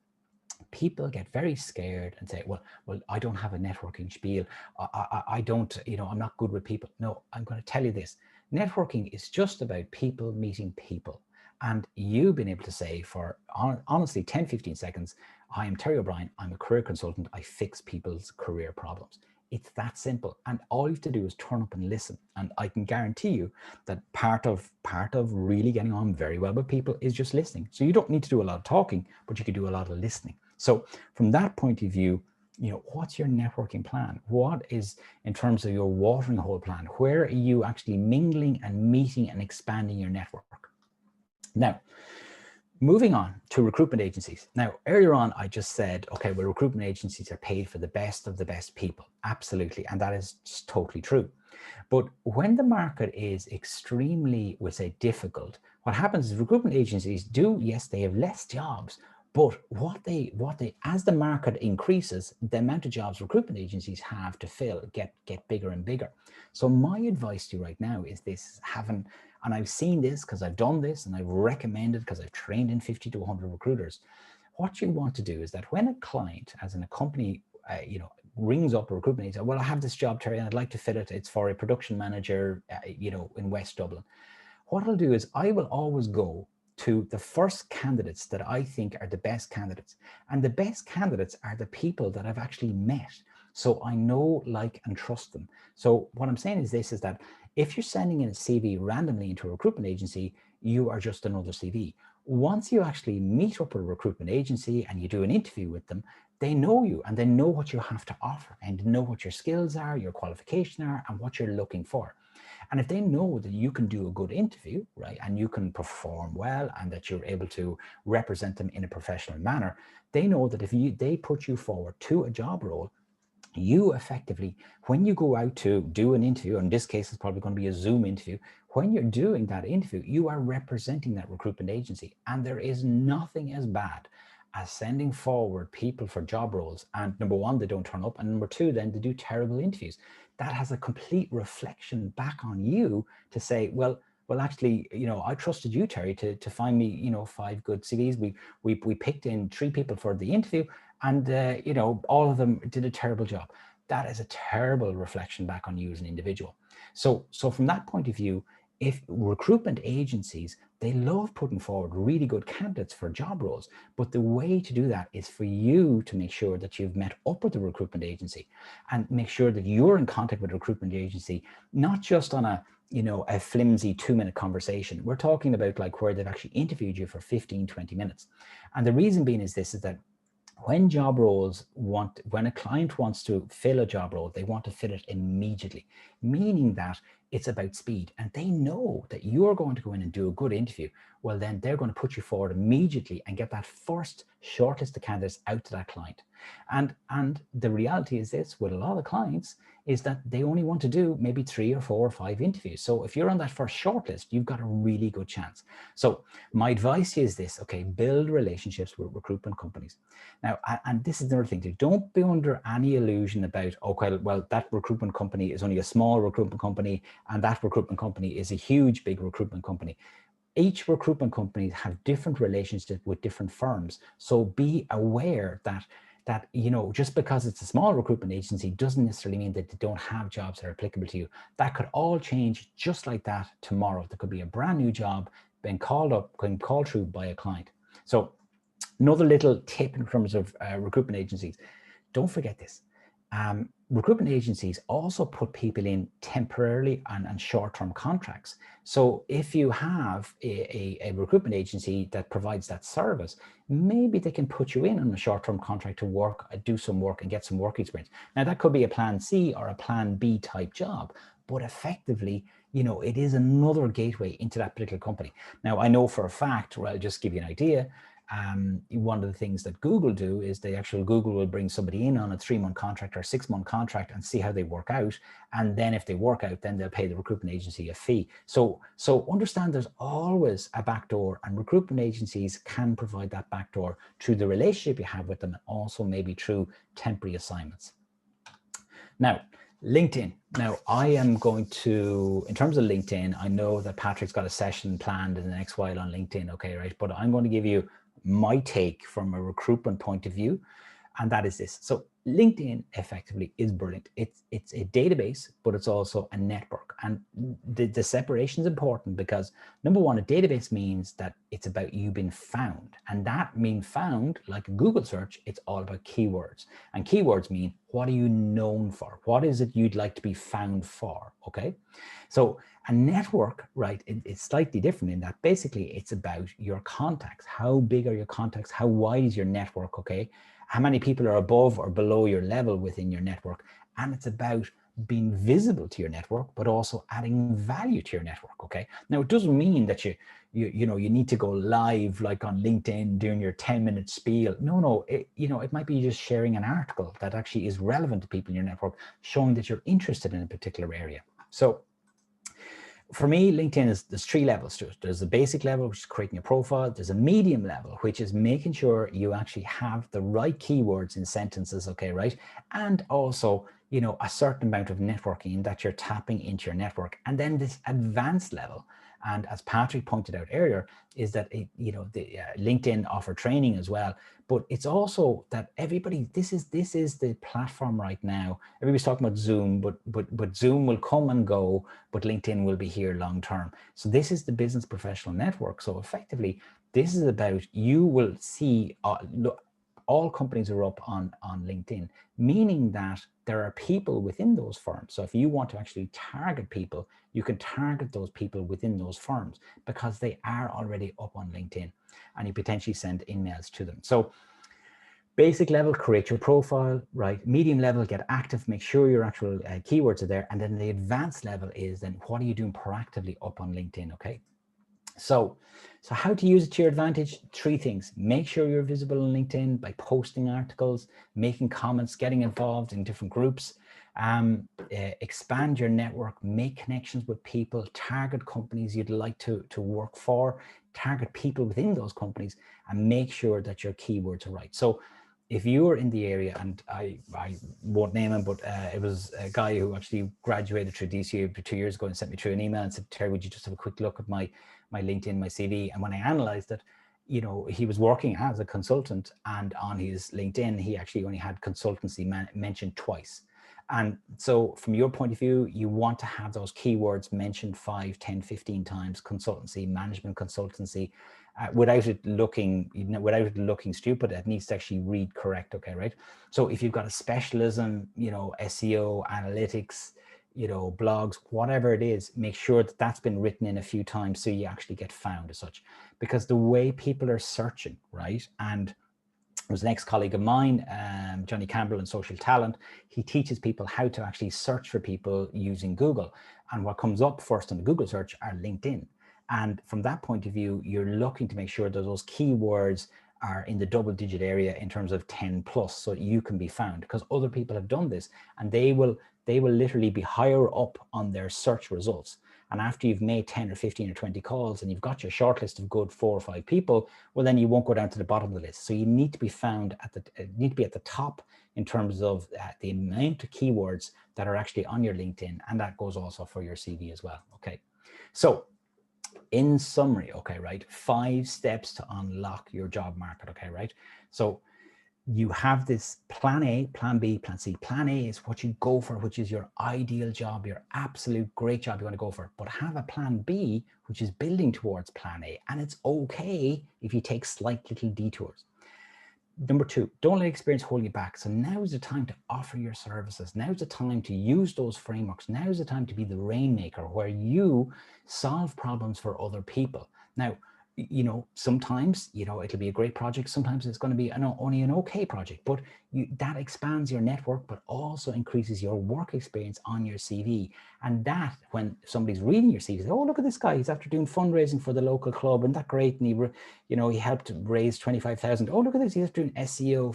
People get very scared and say, well, I don't have a networking spiel. I don't, you know, I'm not good with people. No, I'm going to tell you this. Networking is just about people meeting people. And you've been able to say for honestly 10, 15 seconds, I am Terry O Brien. I'm a career consultant. I fix people's career problems. It's that simple. And all you have to do is turn up and listen. And I can guarantee you that part of really getting on very well with people is just listening. So you don't need to do a lot of talking, but you can do a lot of listening. So from that point of view, you know, what's your networking plan? What is, in terms of your watering hole plan, where are you actually mingling and meeting and expanding your network? Now, moving on to recruitment agencies. Now, earlier on, I just said, okay, well, recruitment agencies are paid for the best of the best people. Absolutely. And that is just totally true. But when the market is extremely, we'll say, difficult, what happens is recruitment agencies do, yes, they have less jobs, but what they, as the market increases, the amount of jobs recruitment agencies have to fill get bigger and bigger. So my advice to you right now is this: and I've seen this because I've done this, and I've recommended because I've trained in 50 to 100 recruiters. What you want to do is that when a client, as in a company, you know, rings up a recruitment agency, well, I have this job, Terry, and I'd like to fill it. It's for a production manager, you know, in West Dublin. What I'll do is I will always go to the first candidates that I think are the best candidates. And the best candidates are the people that I've actually met. So I know, like, and trust them. So what I'm saying is this, is that if you're sending in a CV randomly into a recruitment agency, you are just another CV. Once you actually meet up with a recruitment agency and you do an interview with them, they know you and they know what you have to offer and know what your skills are, your qualifications are, and what you're looking for. And if they know that you can do a good interview, right, and you can perform well and that you're able to represent them in a professional manner, they know that if they put you forward to a job role, you effectively, when you go out to do an interview, in this case, it's probably going to be a Zoom interview, when you're doing that interview, you are representing that recruitment agency. And there is nothing as bad as sending forward people for job roles. And number one, they don't turn up. And number two, then they do terrible interviews. That has a complete reflection back on you to say, well, actually, you know, I trusted you, Terry, to find me, you know, 5 good CVs. We picked in 3 people for the interview, and you know, all of them did a terrible job. That is a terrible reflection back on you as an individual. So from that point of view, if recruitment agencies, they love putting forward really good candidates for job roles, but the way to do that is for you to make sure that you've met up with the recruitment agency and make sure that you're in contact with the recruitment agency, not just on a, you know, a flimsy 2-minute conversation. We're talking about like where they've actually interviewed you for 15, 20 minutes. And the reason being is this, is that when a client wants to fill a job role, they want to fill it immediately, meaning that it's about speed, and they know that you're going to go in and do a good interview. Well, then they're going to put you forward immediately and get that first shortlist of candidates out to that client. And the reality is this, with a lot of clients, is that they only want to do maybe 3 or 4 or 5 interviews. So if you're on that first shortlist, you've got a really good chance. So my advice is this, okay, build relationships with recruitment companies. Now, and this is another thing too, don't be under any illusion about, okay, well, that recruitment company is only a small recruitment company and that recruitment company is a huge, big recruitment company. Each recruitment company have different relationships with different firms. So be aware that you know, just because it's a small recruitment agency doesn't necessarily mean that they don't have jobs that are applicable to you. That could all change just like that tomorrow. There could be a brand new job being called through by a client. So Another little tip in terms of recruitment agencies, don't forget this. Recruitment agencies also put people in temporarily and short-term contracts. So if you have a recruitment agency that provides that service, maybe they can put you in on a short-term contract to work, do some work and get some work experience. Now that could be a plan C or a plan B type job, but effectively, you know, it is another gateway into that particular company. Now I know for a fact, or I'll just give you an idea, one of the things that Google do is Google will bring somebody in on a 3-month contract or 6-month contract and see how they work out. And then if they work out, then they'll pay the recruitment agency a fee. So understand there's always a backdoor, and recruitment agencies can provide that backdoor through the relationship you have with them, and also maybe through temporary assignments. Now, LinkedIn. Now, I am going to, in terms of LinkedIn, I know that Patrick's got a session planned in the next while on LinkedIn, okay, right? But I'm going to give you my take from a recruitment point of view, and that is this. So LinkedIn effectively is brilliant. It's a database, but it's also a network. And the separation is important because, number one, a database means that it's about you being found. And that mean found, like a Google search, it's all about keywords. And keywords mean, what are you known for? What is it you'd like to be found for, okay? So a network, right, it's slightly different in that basically it's about your contacts. How big are your contacts? How wide is your network, okay? How many people are above or below your level within your network? And it's about being visible to your network, but also adding value to your network, okay? Now, it doesn't mean that you need to go live like on LinkedIn doing your 10-minute spiel. No, it might be just sharing an article that actually is relevant to people in your network, showing that you're interested in a particular area. So for me, LinkedIn there's 3 levels to it. There's the basic level, which is creating a profile. There's a medium level, which is making sure you actually have the right keywords in sentences, okay, right? And also, you know, a certain amount of networking that you're tapping into your network. And then this advanced level. And as Patrick pointed out earlier, is that LinkedIn offer training as well, but it's also that this is the platform right now. Everybody's talking about Zoom, but Zoom will come and go, but LinkedIn will be here long term. So this is the business professional network. So effectively, this is about, you will see, all companies are up on LinkedIn, meaning that there are people within those firms. So if you want to actually target people, you can target those people within those firms because they are already up on LinkedIn, and you potentially send emails to them. So basic level, create your profile, right? Medium level, get active, make sure your actual keywords are there. And then the advanced level is then what are you doing proactively up on LinkedIn, okay? So how to use it to your advantage? 3 things. Make sure you're visible on LinkedIn by posting articles, making comments, getting involved in different groups, expand your network, make connections with people, target companies you'd like to work for, target people within those companies, and make sure that your keywords are right. So if you're in the area, and I won't name him, but it was a guy who actually graduated through DCU 2 years ago and sent me through an email and said, Terry, would you just have a quick look at my LinkedIn, my CV? And when I analyzed it, you know, he was working as a consultant, and on his LinkedIn, he actually only had consultancy mentioned twice. And so from your point of view, you want to have those keywords mentioned 5, 10, 15 times: consultancy, management consultancy, without it looking stupid. It needs to actually read correct, okay, right? So if you've got a specialism, you know, SEO, analytics, you know, blogs, whatever it is, make sure that that's been written in a few times so you actually get found as such. Because the way people are searching, right? And it was an ex-colleague of mine, Johnny Campbell in Social Talent. He teaches people how to actually search for people using Google. And what comes up first on the Google search are LinkedIn. And from that point of view, you're looking to make sure that those keywords are in the double-digit area in terms of 10 plus, so you can be found, because other people have done this, and they will literally be higher up on their search results. And after you've made 10 or 15 or 20 calls and you've got your short list of good 4 or 5 people, well, then you won't go down to the bottom of the list. So you need to be found at the top in terms of the amount of keywords that are actually on your LinkedIn. And that goes also for your CV as well. Okay. So in summary, okay, right, 5 steps to unlock your job market. Okay, right. So you have this plan A, plan B, plan C. Plan A is what you go for, which is your ideal job, your absolute great job you want to go for. But have a plan B, which is building towards plan A. And it's okay if you take slight little detours. Number two, don't let experience hold you back. So now's the time to offer your services. Now's the time to use those frameworks. Now's the time to be the rainmaker where you solve problems for other people. Now, you know, sometimes, you know, it'll be a great project. Sometimes it's going to be only an okay project, but that expands your network, but also increases your work experience on your CV. And that, when somebody's reading your CV, say, oh, look at this guy. He's after doing fundraising for the local club, and that great. And he helped raise 25,000. Oh, look at this. He's doing SEO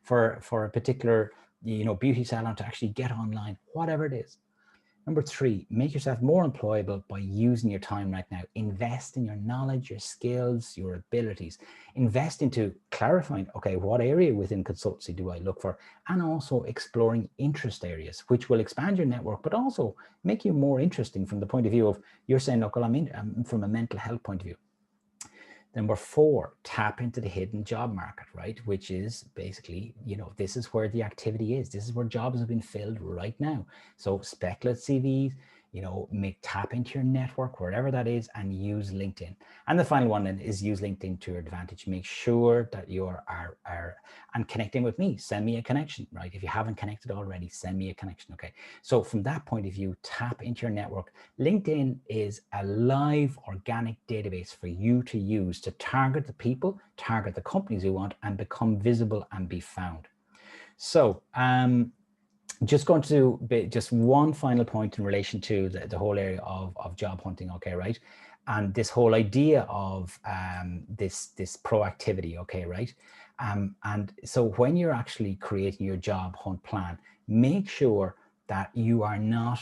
for a particular, beauty salon to actually get online, whatever it is. Number three, make yourself more employable by using your time right now. Invest in your knowledge, your skills, your abilities. Invest into clarifying, okay, what area within consultancy do I look for? And also exploring interest areas, which will expand your network, but also make you more interesting from the point of view of, you're saying, look, well, I'm from a mental health point of view. Number four, tap into the hidden job market, right? Which is basically, this is where the activity is. This is where jobs have been filled right now. So speculative CVs, tap into your network, wherever that is, and use LinkedIn. And the final one then is use LinkedIn to your advantage. Make sure that you are and connecting with me. Send me a connection, right? If you haven't connected already, send me a connection, okay? So from that point of view, tap into your network. LinkedIn is a live organic database for you to use to target the people, target the companies you want, and become visible and be found. So, just going to do just one final point in relation to the whole area of job hunting, okay, right? And this whole idea of this proactivity, okay, right? And so when you're actually creating your job hunt plan, make sure that you are not,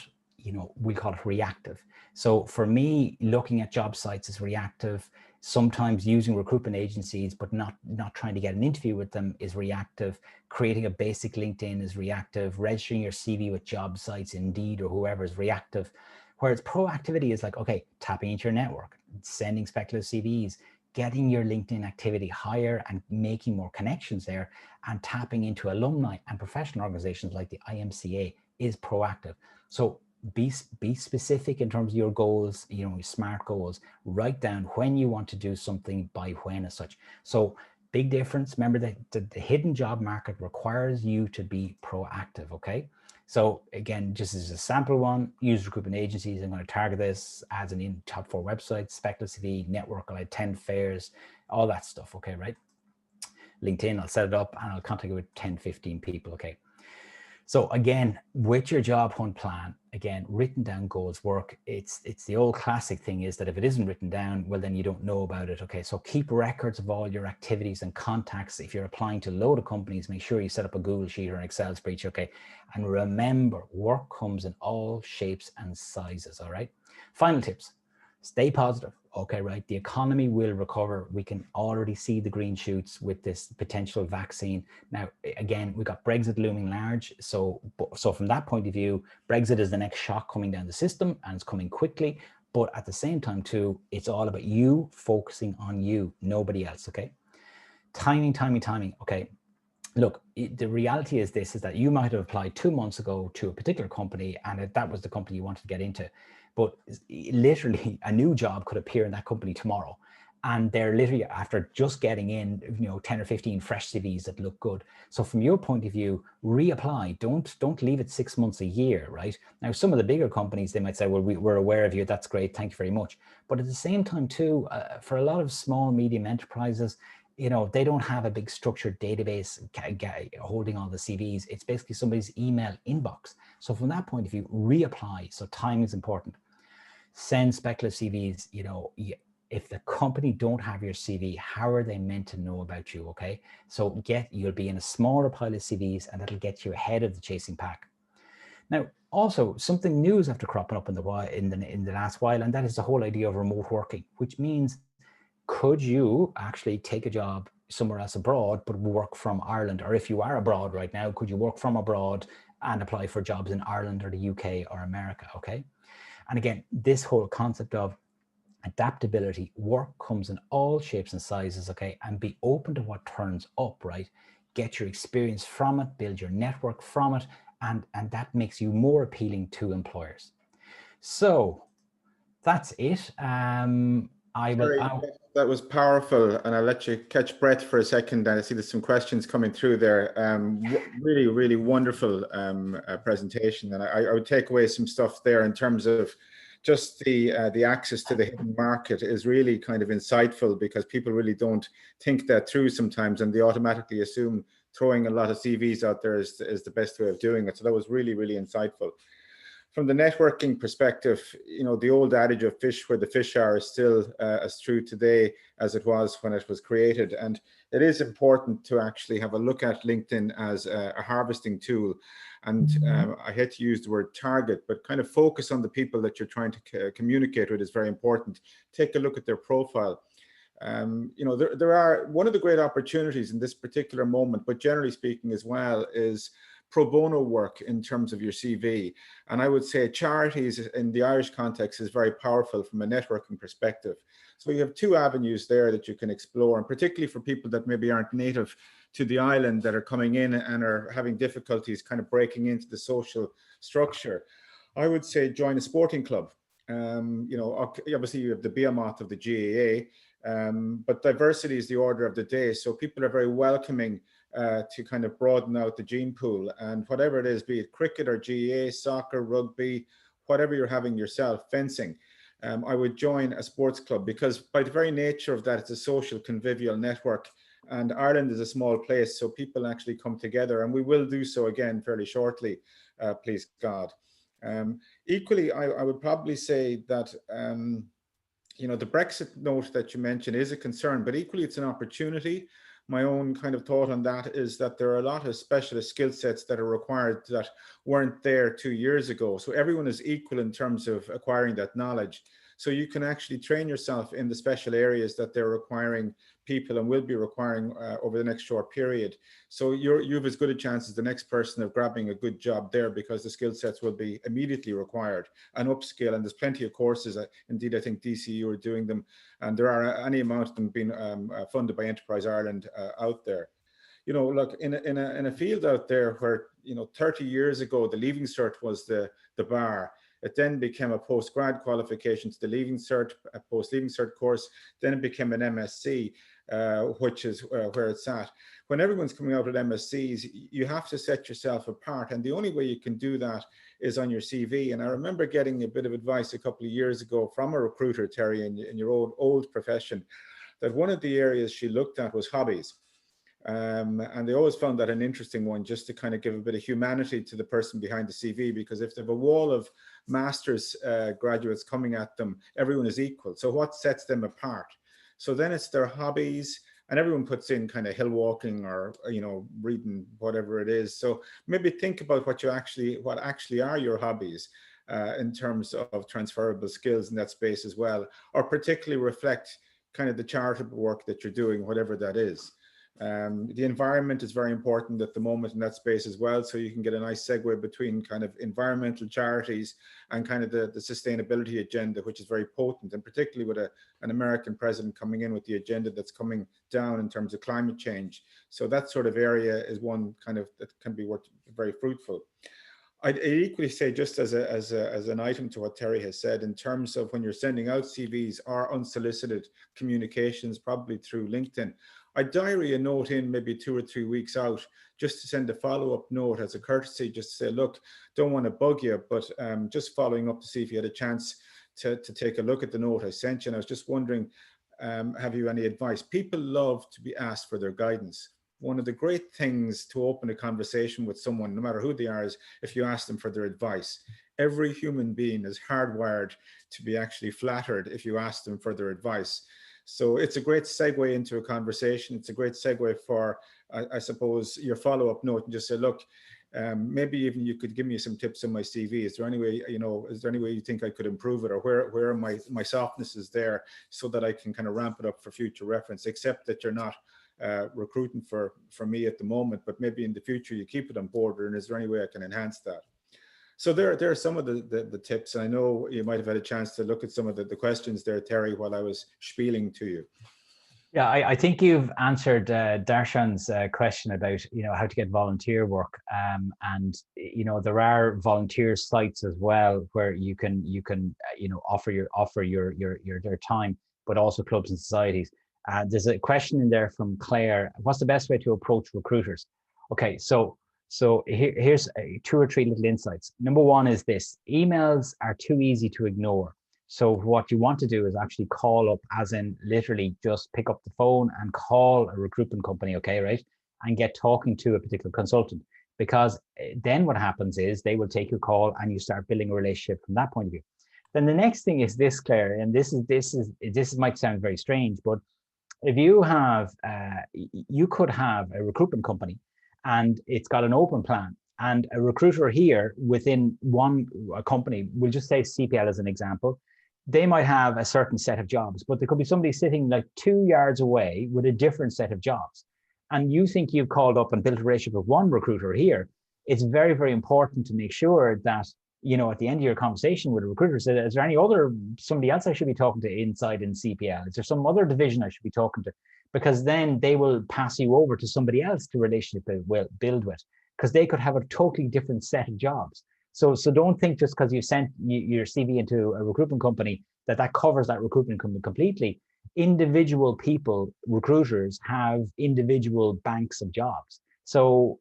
we call it reactive. So for me, looking at job sites is reactive. Sometimes using recruitment agencies, but not trying to get an interview with them is reactive. Creating a basic LinkedIn is reactive. Registering your CV with job sites, Indeed or whoever, is reactive. Whereas proactivity is like, okay, tapping into your network, sending speculative CVs, getting your LinkedIn activity higher and making more connections there, and tapping into alumni and professional organizations like the IMCA is proactive. So be specific in terms of your goals, your SMART goals. Write down when you want to do something by when as such. So big difference. Remember that the hidden job market requires you to be proactive, okay? So again, just as a sample one, use recruitment agencies. I'm going to target this, ads in top 4 websites, speculative CV, network, I'll attend fairs, all that stuff, okay, right? LinkedIn, I'll set it up and I'll contact you with 10, 15 people, okay? So again, with your job hunt plan, again, written down goals work. It's the old classic thing is that if it isn't written down, well, then you don't know about it. Okay, so keep records of all your activities and contacts. If you're applying to a load of companies, make sure you set up a Google Sheet or an Excel spreadsheet. Okay, and remember, work comes in all shapes and sizes. All right. Final tips: stay positive. Okay, right. The economy will recover. We can already see the green shoots with this potential vaccine. Now, again, we've got Brexit looming large. So from that point of view, Brexit is the next shock coming down the system, and it's coming quickly. But at the same time, too, it's all about you focusing on you, nobody else. Okay. Timing. Okay. Look, the reality is this, is that you might have applied 2 months ago to a particular company, and that was the company you wanted to get into. But literally a new job could appear in that company tomorrow. And they're literally after just getting in, 10 or 15 fresh CVs that look good. So from your point of view, reapply. Don't leave it 6 months, a year, right? Now, some of the bigger companies, they might say, well, we're aware of you. That's great. Thank you very much. But at the same time, too, for a lot of small, medium enterprises, they don't have a big structured database holding all the CVs. It's basically somebody's email inbox. So from that point of view, reapply. So time is important. Send speculative CVs. If the company don't have your CV, how are they meant to know about you? Okay. So you'll be in a smaller pile of CVs, and that'll get you ahead of the chasing pack. Now, also something new is after cropping up in the last while, and that is the whole idea of remote working, which means, could you actually take a job somewhere else abroad, but work from Ireland? Or if you are abroad right now, could you work from abroad and apply for jobs in Ireland or the UK or America? Okay. And again, this whole concept of adaptability, work comes in all shapes and sizes, okay, and be open to what turns up, right? get your experience from it, build your network from it, and that makes you more appealing to employers. So that's it. Terry, that was powerful, and I'll let you catch breath for a second. And I see there's some questions coming through there. Really, really wonderful presentation, and I would take away some stuff there in terms of just the access to the hidden market is really kind of insightful, because people really don't think that through sometimes, and they automatically assume throwing a lot of CVs out there is the best way of doing it. So that was really, really insightful. From the networking perspective, you know, the old adage of fish where the fish are is still as true today as it was when it was created. And it is important to actually have a look at LinkedIn as a harvesting tool. And I hate to use the word target, but kind of focus on the people that you're trying to communicate with is very important. Take a look at their profile. You know, there are one of the great opportunities in this particular moment, but generally speaking as well, is pro bono work in terms of your CV. And I would say charities in the Irish context is very powerful from a networking perspective. So you have two avenues there that you can explore, and particularly for people that maybe aren't native to the island, that are coming in and are having difficulties kind of breaking into the social structure. I would say join a sporting club. You know, obviously you have the behemoth of the GAA, but diversity is the order of the day. So people are very welcoming to kind of broaden out the gene pool, and whatever it is, be it cricket or GAA, soccer, rugby, whatever you're having yourself, fencing, I would join a sports club, because by the very nature of that, it's a social convivial network, and Ireland is a small place, so people actually come together, and we will do so again fairly shortly, please God. Equally, I would probably say that you know, the Brexit note that you mentioned is a concern, but equally it's an opportunity. My own kind of thought on that is that there are a lot of specialist skill sets that are required that weren't there 2 years ago. So everyone is equal in terms of acquiring that knowledge. So you can actually train yourself in the special areas that they're requiring people and will be requiring over the next short period. So you have as good a chance as the next person of grabbing a good job there, because the skill sets will be immediately required and upskill. And there's plenty of courses. Indeed, I think DCU are doing them, and there are any amount of them being funded by Enterprise Ireland out there. You know, look, in a field out there where, you know, 30 years ago, the Leaving Cert was the bar. It then became a post-grad qualification to the Leaving Cert, a post-Leaving Cert course. Then it became an MSc, which is where it's at. When everyone's coming out with MSCs, you have to set yourself apart. And the only way you can do that is on your CV. And I remember getting a bit of advice a couple of years ago from a recruiter, Terry, in your old profession, that one of the areas she looked at was hobbies. And they always found that an interesting one, just to kind of give a bit of humanity to the person behind the CV, because if they have a wall of master's graduates coming at them, everyone is equal. So what sets them apart? So then it's their hobbies, and everyone puts in kind of hill walking or, you know, reading, whatever it is. So maybe think about what actually are your hobbies in terms of transferable skills in that space as well, or particularly reflect kind of the charitable work that you're doing, whatever that is. The environment is very important at the moment in that space as well, so you can get a nice segue between kind of environmental charities and kind of the sustainability agenda, which is very potent, and particularly with an American president coming in with the agenda that's coming down in terms of climate change. So that sort of area is one kind of that can be very fruitful. I'd equally say, just as an item to what Terry has said, in terms of when you're sending out CVs or unsolicited communications, probably through LinkedIn, I'd diary a note in maybe 2 or 3 weeks out, just to send a follow-up note as a courtesy, just to say, look, don't want to bug you, but just following up to see if you had a chance to take a look at the note I sent you. And I was just wondering, have you any advice? People love to be asked for their guidance. One of the great things to open a conversation with someone, no matter who they are, is if you ask them for their advice. Every human being is hardwired to be actually flattered if you ask them for their advice. So it's a great segue into a conversation. It's a great segue for, I suppose, your follow-up note, and just say, look, maybe even you could give me some tips on my CV. Is there any way, you know, is there any way you think I could improve it, or where are my softnesses there, so that I can kind of ramp it up for future reference, except that you're not recruiting for me at the moment, but maybe in the future you keep it on board, and is there any way I can enhance that? So there are some of the tips. I know you might have had a chance to look at some of the questions there, Terry, while I was spieling to you. Yeah, I think you've answered Darshan's question about, how to get volunteer work. And, there are volunteer sites as well where you can offer your their time, but also clubs and societies. There's a question in there from Claire. What's the best way to approach recruiters? Okay, so here's two or three little insights. Number one is this: emails are too easy to ignore. So what you want to do is actually call up, as in literally just pick up the phone and call a recruitment company, okay, right? And get talking to a particular consultant. Because then what happens is they will take your call and you start building a relationship from that point of view. Then the next thing is this, Claire, and this might sound very strange, but if you have, you could have a recruitment company and it's got an open plan, and a recruiter here within a company, we'll just say CPL as an example, they might have a certain set of jobs, but there could be somebody sitting like 2 yards away with a different set of jobs. And you think you've called up and built a relationship with one recruiter here. It's very, very important to make sure that, at the end of your conversation with a recruiter, say, is there somebody else I should be talking to inside in CPL? Is there some other division I should be talking to? Because then they will pass you over to somebody else to relationship build with, because they could have a totally different set of jobs. So don't think just because you sent your CV into a recruitment company that covers that recruitment company completely. Individual people, recruiters, have individual banks of jobs. So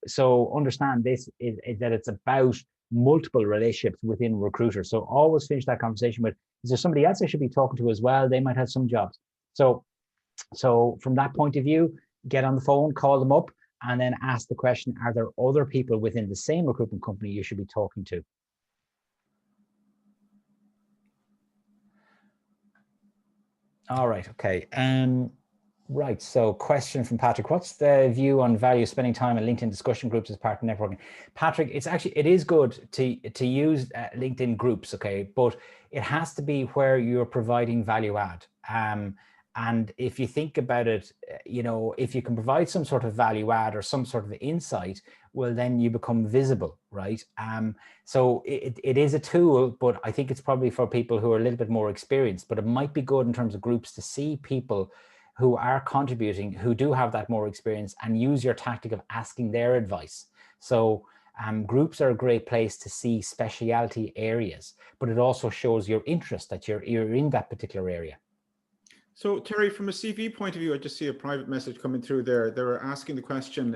understand this is that it's about multiple relationships within recruiters. So always finish that conversation with, is there somebody else I should be talking to as well? They might have some jobs. So from that point of view, get on the phone, call them up, and then ask the question, are there other people within the same recruitment company you should be talking to? All right, okay. Right, so question from Patrick. What's the view on value of spending time in LinkedIn discussion groups as part of networking? Patrick, it is good to use LinkedIn groups, okay, but it has to be where you're providing value add. And if you think about it, if you can provide some sort of value add or some sort of insight, well, then you become visible, right? So it is a tool, but I think it's probably for people who are a little bit more experienced, but it might be good in terms of groups to see people who are contributing, who do have that more experience, and use your tactic of asking their advice. So groups are a great place to see specialty areas, but it also shows your interest that you're in that particular area. So Terry, from a CV point of view, I just see a private message coming through there. They were asking the question,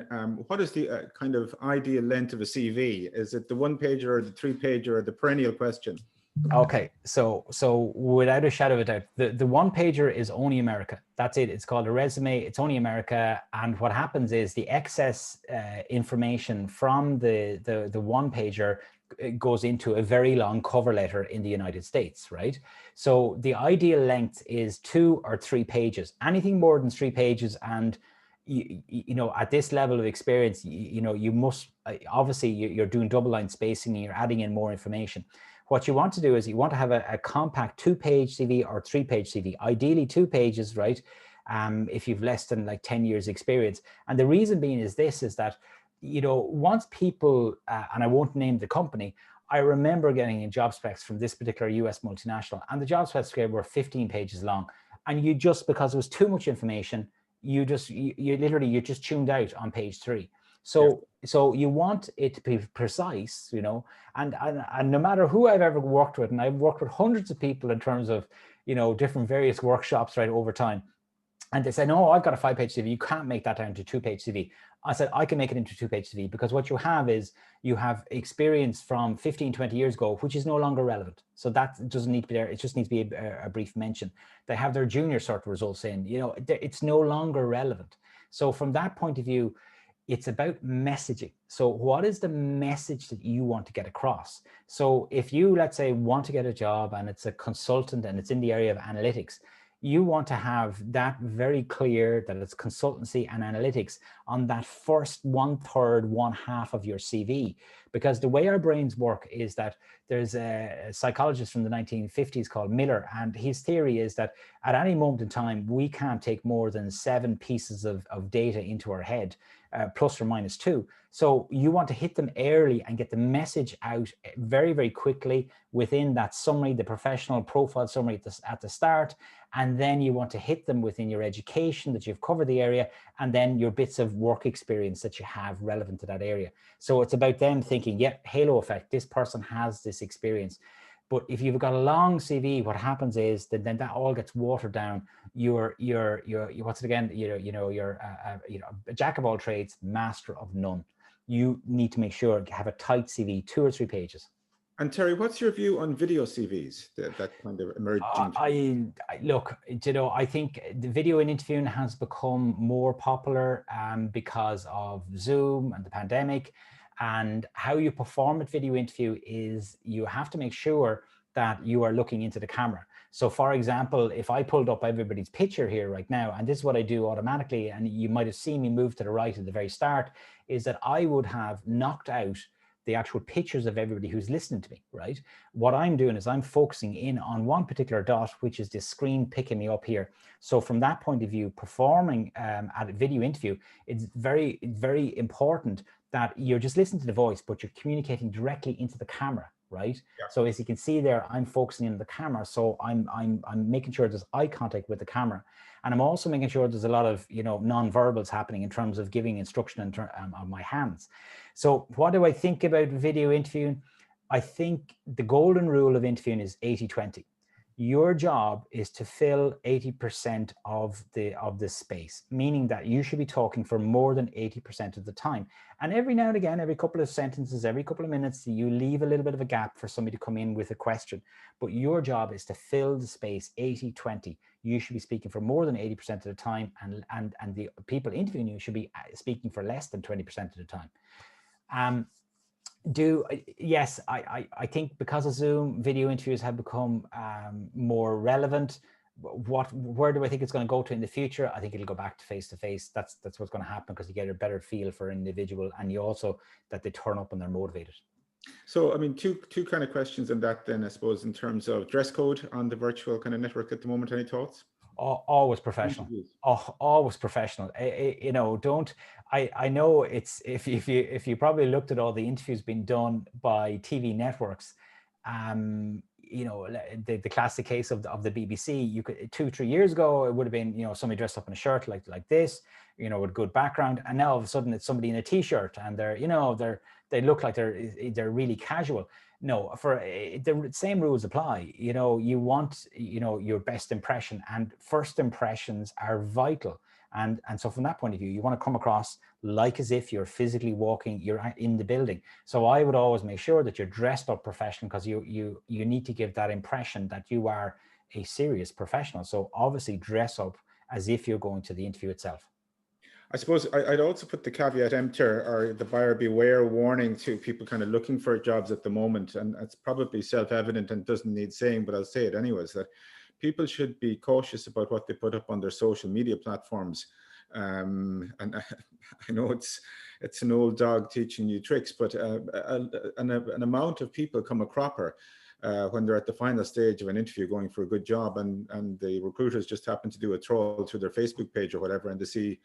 what is the kind of ideal length of a CV? Is it the 1-pager or the 3-pager or the perennial question? Okay, so without a shadow of a doubt, the 1-pager is only America. That's it. It's called a resume. It's only America. And what happens is the excess information from the 1-pager goes into a very long cover letter in the United States, right? So the ideal length is 2 or 3 pages. Anything more than 3 pages, and at this level of experience, you must obviously you're doing double line spacing and you're adding in more information. What you want to do is you want to have a compact 2-page CV or 3-page CV, ideally 2 pages, right? If you've less than like 10 years experience. And the reason being is that, once people, and I won't name the company, I remember getting in job specs from this particular US multinational, and the job specs were 15 pages long. And because it was too much information, you just tuned out on page 3. So you want it to be precise, and no matter who I've ever worked with, and I've worked with hundreds of people in terms of, different various workshops right over time. And they say, no, I've got a 5-page CV. You can't make that down to 2-page CV. I said, I can make it into 2-page CV, because what you have is you have experience from 15, 20 years ago, which is no longer relevant. So that doesn't need to be there. It just needs to be a brief mention. They have their junior sort of results in, it's no longer relevant. So from that point of view, it's about messaging. So what is the message that you want to get across? So if you, let's say, want to get a job and it's a consultant and it's in the area of analytics, you want to have that very clear that it's consultancy and analytics on that first 1/3, 1/2 of your CV. Because the way our brains work is that there's a psychologist from the 1950s called Miller, and his theory is that at any moment in time, we can't take more than 7 pieces of data into our head plus or minus 2. So you want to hit them early and get the message out very, very quickly within that summary, the professional profile summary at the start. And then you want to hit them within your education, that you've covered the area, and then your bits of work experience that you have relevant to that area. So it's about them thinking, yeah, halo effect, this person has this experience. But if you've got a long CV, what happens is that then that all gets watered down. You're what's it again? You're a jack of all trades, master of none. You need to make sure you have a tight CV, 2 or 3 pages. And Terry, what's your view on video CVs, that kind of emerging? Look, I think the video in interviewing has become more popular because of Zoom and the pandemic. And how you perform at video interview is you have to make sure that you are looking into the camera. So for example, if I pulled up everybody's picture here right now, and this is what I do automatically, and you might have seen me move to the right at the very start, is that I would have knocked out the actual pictures of everybody who's listening to me, right? What I'm doing is I'm focusing in on one particular dot, which is this screen picking me up here. So from that point of view, performing at a video interview, it's very, very important that you're just listening to the voice, but you're communicating directly into the camera, right? Yeah. So as you can see there, I'm focusing in the camera. So I'm making sure there's eye contact with the camera. And I'm also making sure there's a lot of, non-verbals happening in terms of giving instruction on my hands. So what do I think about video interviewing? I think the golden rule of interviewing is 80-20. Your job is to fill 80% of the space, meaning that you should be talking for more than 80% of the time. And every now and again, every couple of sentences, every couple of minutes, you leave a little bit of a gap for somebody to come in with a question. But your job is to fill the space 80-20. You should be speaking for more than 80% of the time, and the people interviewing you should be speaking for less than 20% of the time. Yes, I think because of Zoom, video interviews have become more relevant. Where do I think it's going to go to in the future? I think it'll go back to face-to-face. That's what's going to happen, because you get a better feel for an individual, and you also that they turn up and they're motivated. So, I mean, two kind of questions on that then, I suppose, in terms of dress code on the virtual kind of network at the moment. Any thoughts? Always professional. Always professional. I know it's if you probably looked at all the interviews being done by TV networks, the classic case of the BBC, you could 2-3 years ago, it would have been, somebody dressed up in a shirt like this, with good background. And now all of a sudden it's somebody in a t-shirt, and they look like they're really casual. No, for the same rules apply. You want, your best impression, and first impressions are vital. And so from that point of view, you want to come across like as if you're physically walking, you're in the building. So I would always make sure that you're dressed up professional, because you need to give that impression that you are a serious professional. So obviously dress up as if you're going to the interview itself. I suppose I'd also put the caveat emptor, or the buyer beware warning, to people kind of looking for jobs at the moment. And it's probably self-evident and doesn't need saying, but I'll say it anyways, that people should be cautious about what they put up on their social media platforms. And I know it's an old dog teaching you tricks, but an amount of people come a cropper when they're at the final stage of an interview going for a good job, and the recruiters just happen to do a troll to their Facebook page or whatever, and they see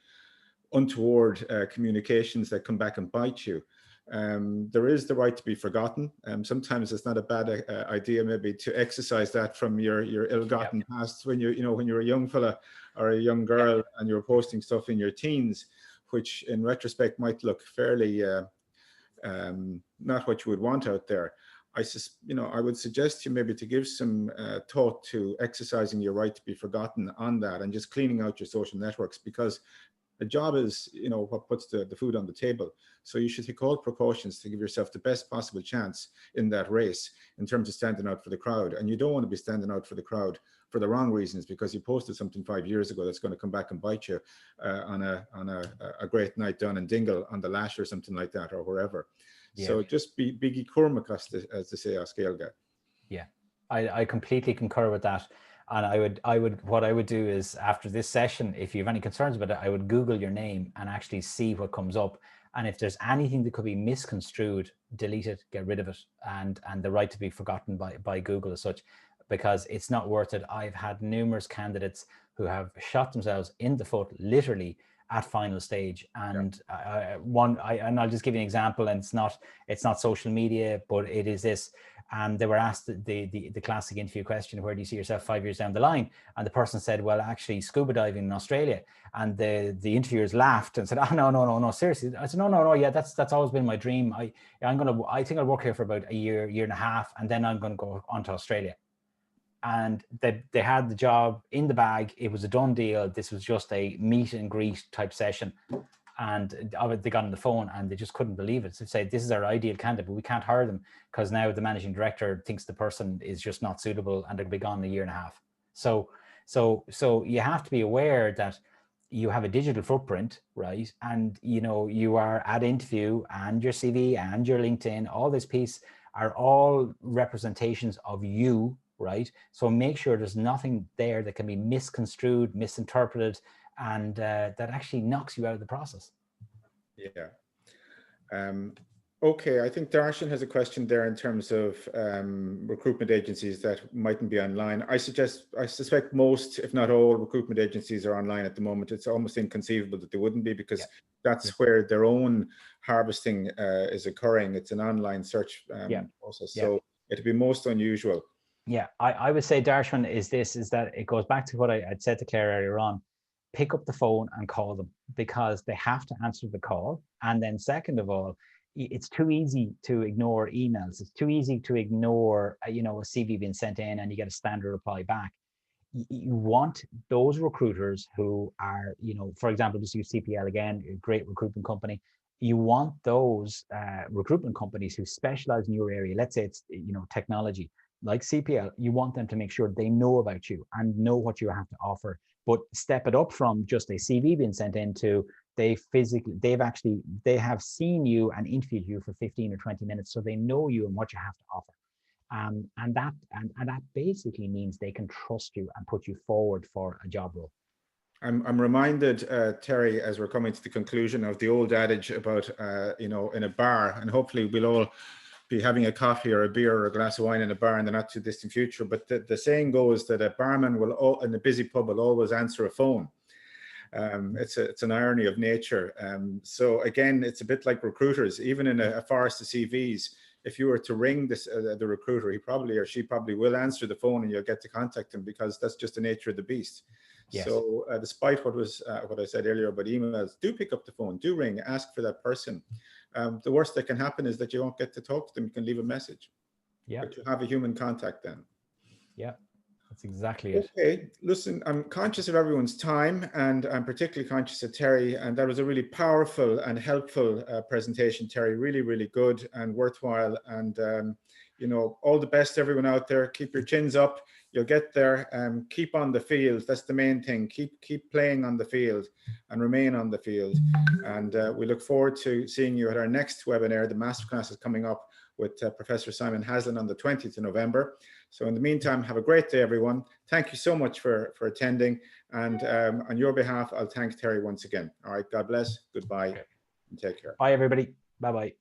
untoward communications that come back and bite you. There is the right to be forgotten. Sometimes it's not a bad idea maybe to exercise that from your ill-gotten past, when you're a young fella or a young girl and you're posting stuff in your teens, which in retrospect might look fairly not what you would want out there. I would suggest you maybe to give some thought to exercising your right to be forgotten on that, and just cleaning out your social networks, because a job is, what puts the food on the table. So you should take all precautions to give yourself the best possible chance in that race in terms of standing out for the crowd. And you don't want to be standing out for the crowd for the wrong reasons, because you posted something 5 years ago that's going to come back and bite you on a great night down in Dingle on the Lash or something like that, or wherever. Yeah. So just be biggie cormac, as they say, a scale guy. Yeah, I completely concur with that. And what I would do is, after this session, if you have any concerns about it, I would Google your name and actually see what comes up. And if there's anything that could be misconstrued, delete it, get rid of it, and the right to be forgotten by Google as such, because it's not worth it. I've had numerous candidates who have shot themselves in the foot, literally, at final stage. And and I'll just give you an example, and it's not social media, but it is this. And they were asked the classic interview question, where do you see yourself 5 years down the line? And the person said, well, actually scuba diving in Australia. And the interviewers laughed and said, oh, no, seriously. I said, no, yeah, that's always been my dream. I think I'll work here for about a year and a half, and then I'm going to go on to Australia. And they had the job in the bag. It was a done deal. This was just a meet and greet type session. And they got on the phone and they just couldn't believe it. So they said, this is our ideal candidate, but we can't hire them because now the managing director thinks the person is just not suitable and they'll be gone in a year and a half. So you have to be aware that you have a digital footprint, right? And you are at interview, and your CV and your LinkedIn, all this piece are all representations of you, right? So make sure there's nothing there that can be misconstrued, misinterpreted, and that actually knocks you out of the process. Yeah. Okay, I think Darshan has a question there in terms of recruitment agencies that mightn't be online. I suspect most, if not all, recruitment agencies are online at the moment. It's almost inconceivable that they wouldn't be, because that's where their own harvesting is occurring. It's an online search process. So it'd be most unusual. Yeah, I would say, Darshan, is that it goes back to what I'd said to Claire earlier on. Pick up the phone and call them, because they have to answer the call. And then second of all, it's too easy to ignore emails. It's too easy to ignore, a CV being sent in and you get a standard reply back. You want those recruiters who are, for example, just use CPL again, a great recruitment company. You want those recruitment companies who specialize in your area. Let's say it's, technology, like CPL. You want them to make sure they know about you and know what you have to offer. But step it up from just a CV being sent in to they have seen you and interviewed you for 15 or 20 minutes, so they know you and what you have to offer. And that basically means they can trust you and put you forward for a job role. I'm reminded, Terry, as we're coming to the conclusion of the old adage about, in a bar, and hopefully we'll all be having a coffee or a beer or a glass of wine in a bar in the not too distant future. But the saying goes that a barman in a busy pub will always answer a phone. It's an irony of nature. So again, it's a bit like recruiters. Even in a forest of CVs, if you were to ring the recruiter, he probably or she probably will answer the phone, and you'll get to contact him, because that's just the nature of the beast. Yes. So despite what I said earlier about emails, do pick up the phone, do ring, ask for that person. The worst that can happen is that you won't get to talk to them. You can leave a message. Yeah. But you have a human contact then. Yeah. That's exactly it. Okay, listen, I'm conscious of everyone's time, and I'm particularly conscious of Terry, and that was a really powerful and helpful presentation, Terry. Really, really good and worthwhile. And, all the best to everyone out there. Keep your chins up. You'll get there. Keep on the field. That's the main thing. Keep playing on the field and remain on the field. And we look forward to seeing you at our next webinar. The Masterclass is coming up with Professor Simon Haslam on the 20th of November. So in the meantime, have a great day, everyone. Thank you so much for attending. And on your behalf, I'll thank Terry once again. All right, God bless, goodbye, and take care. Bye, everybody. Bye-bye.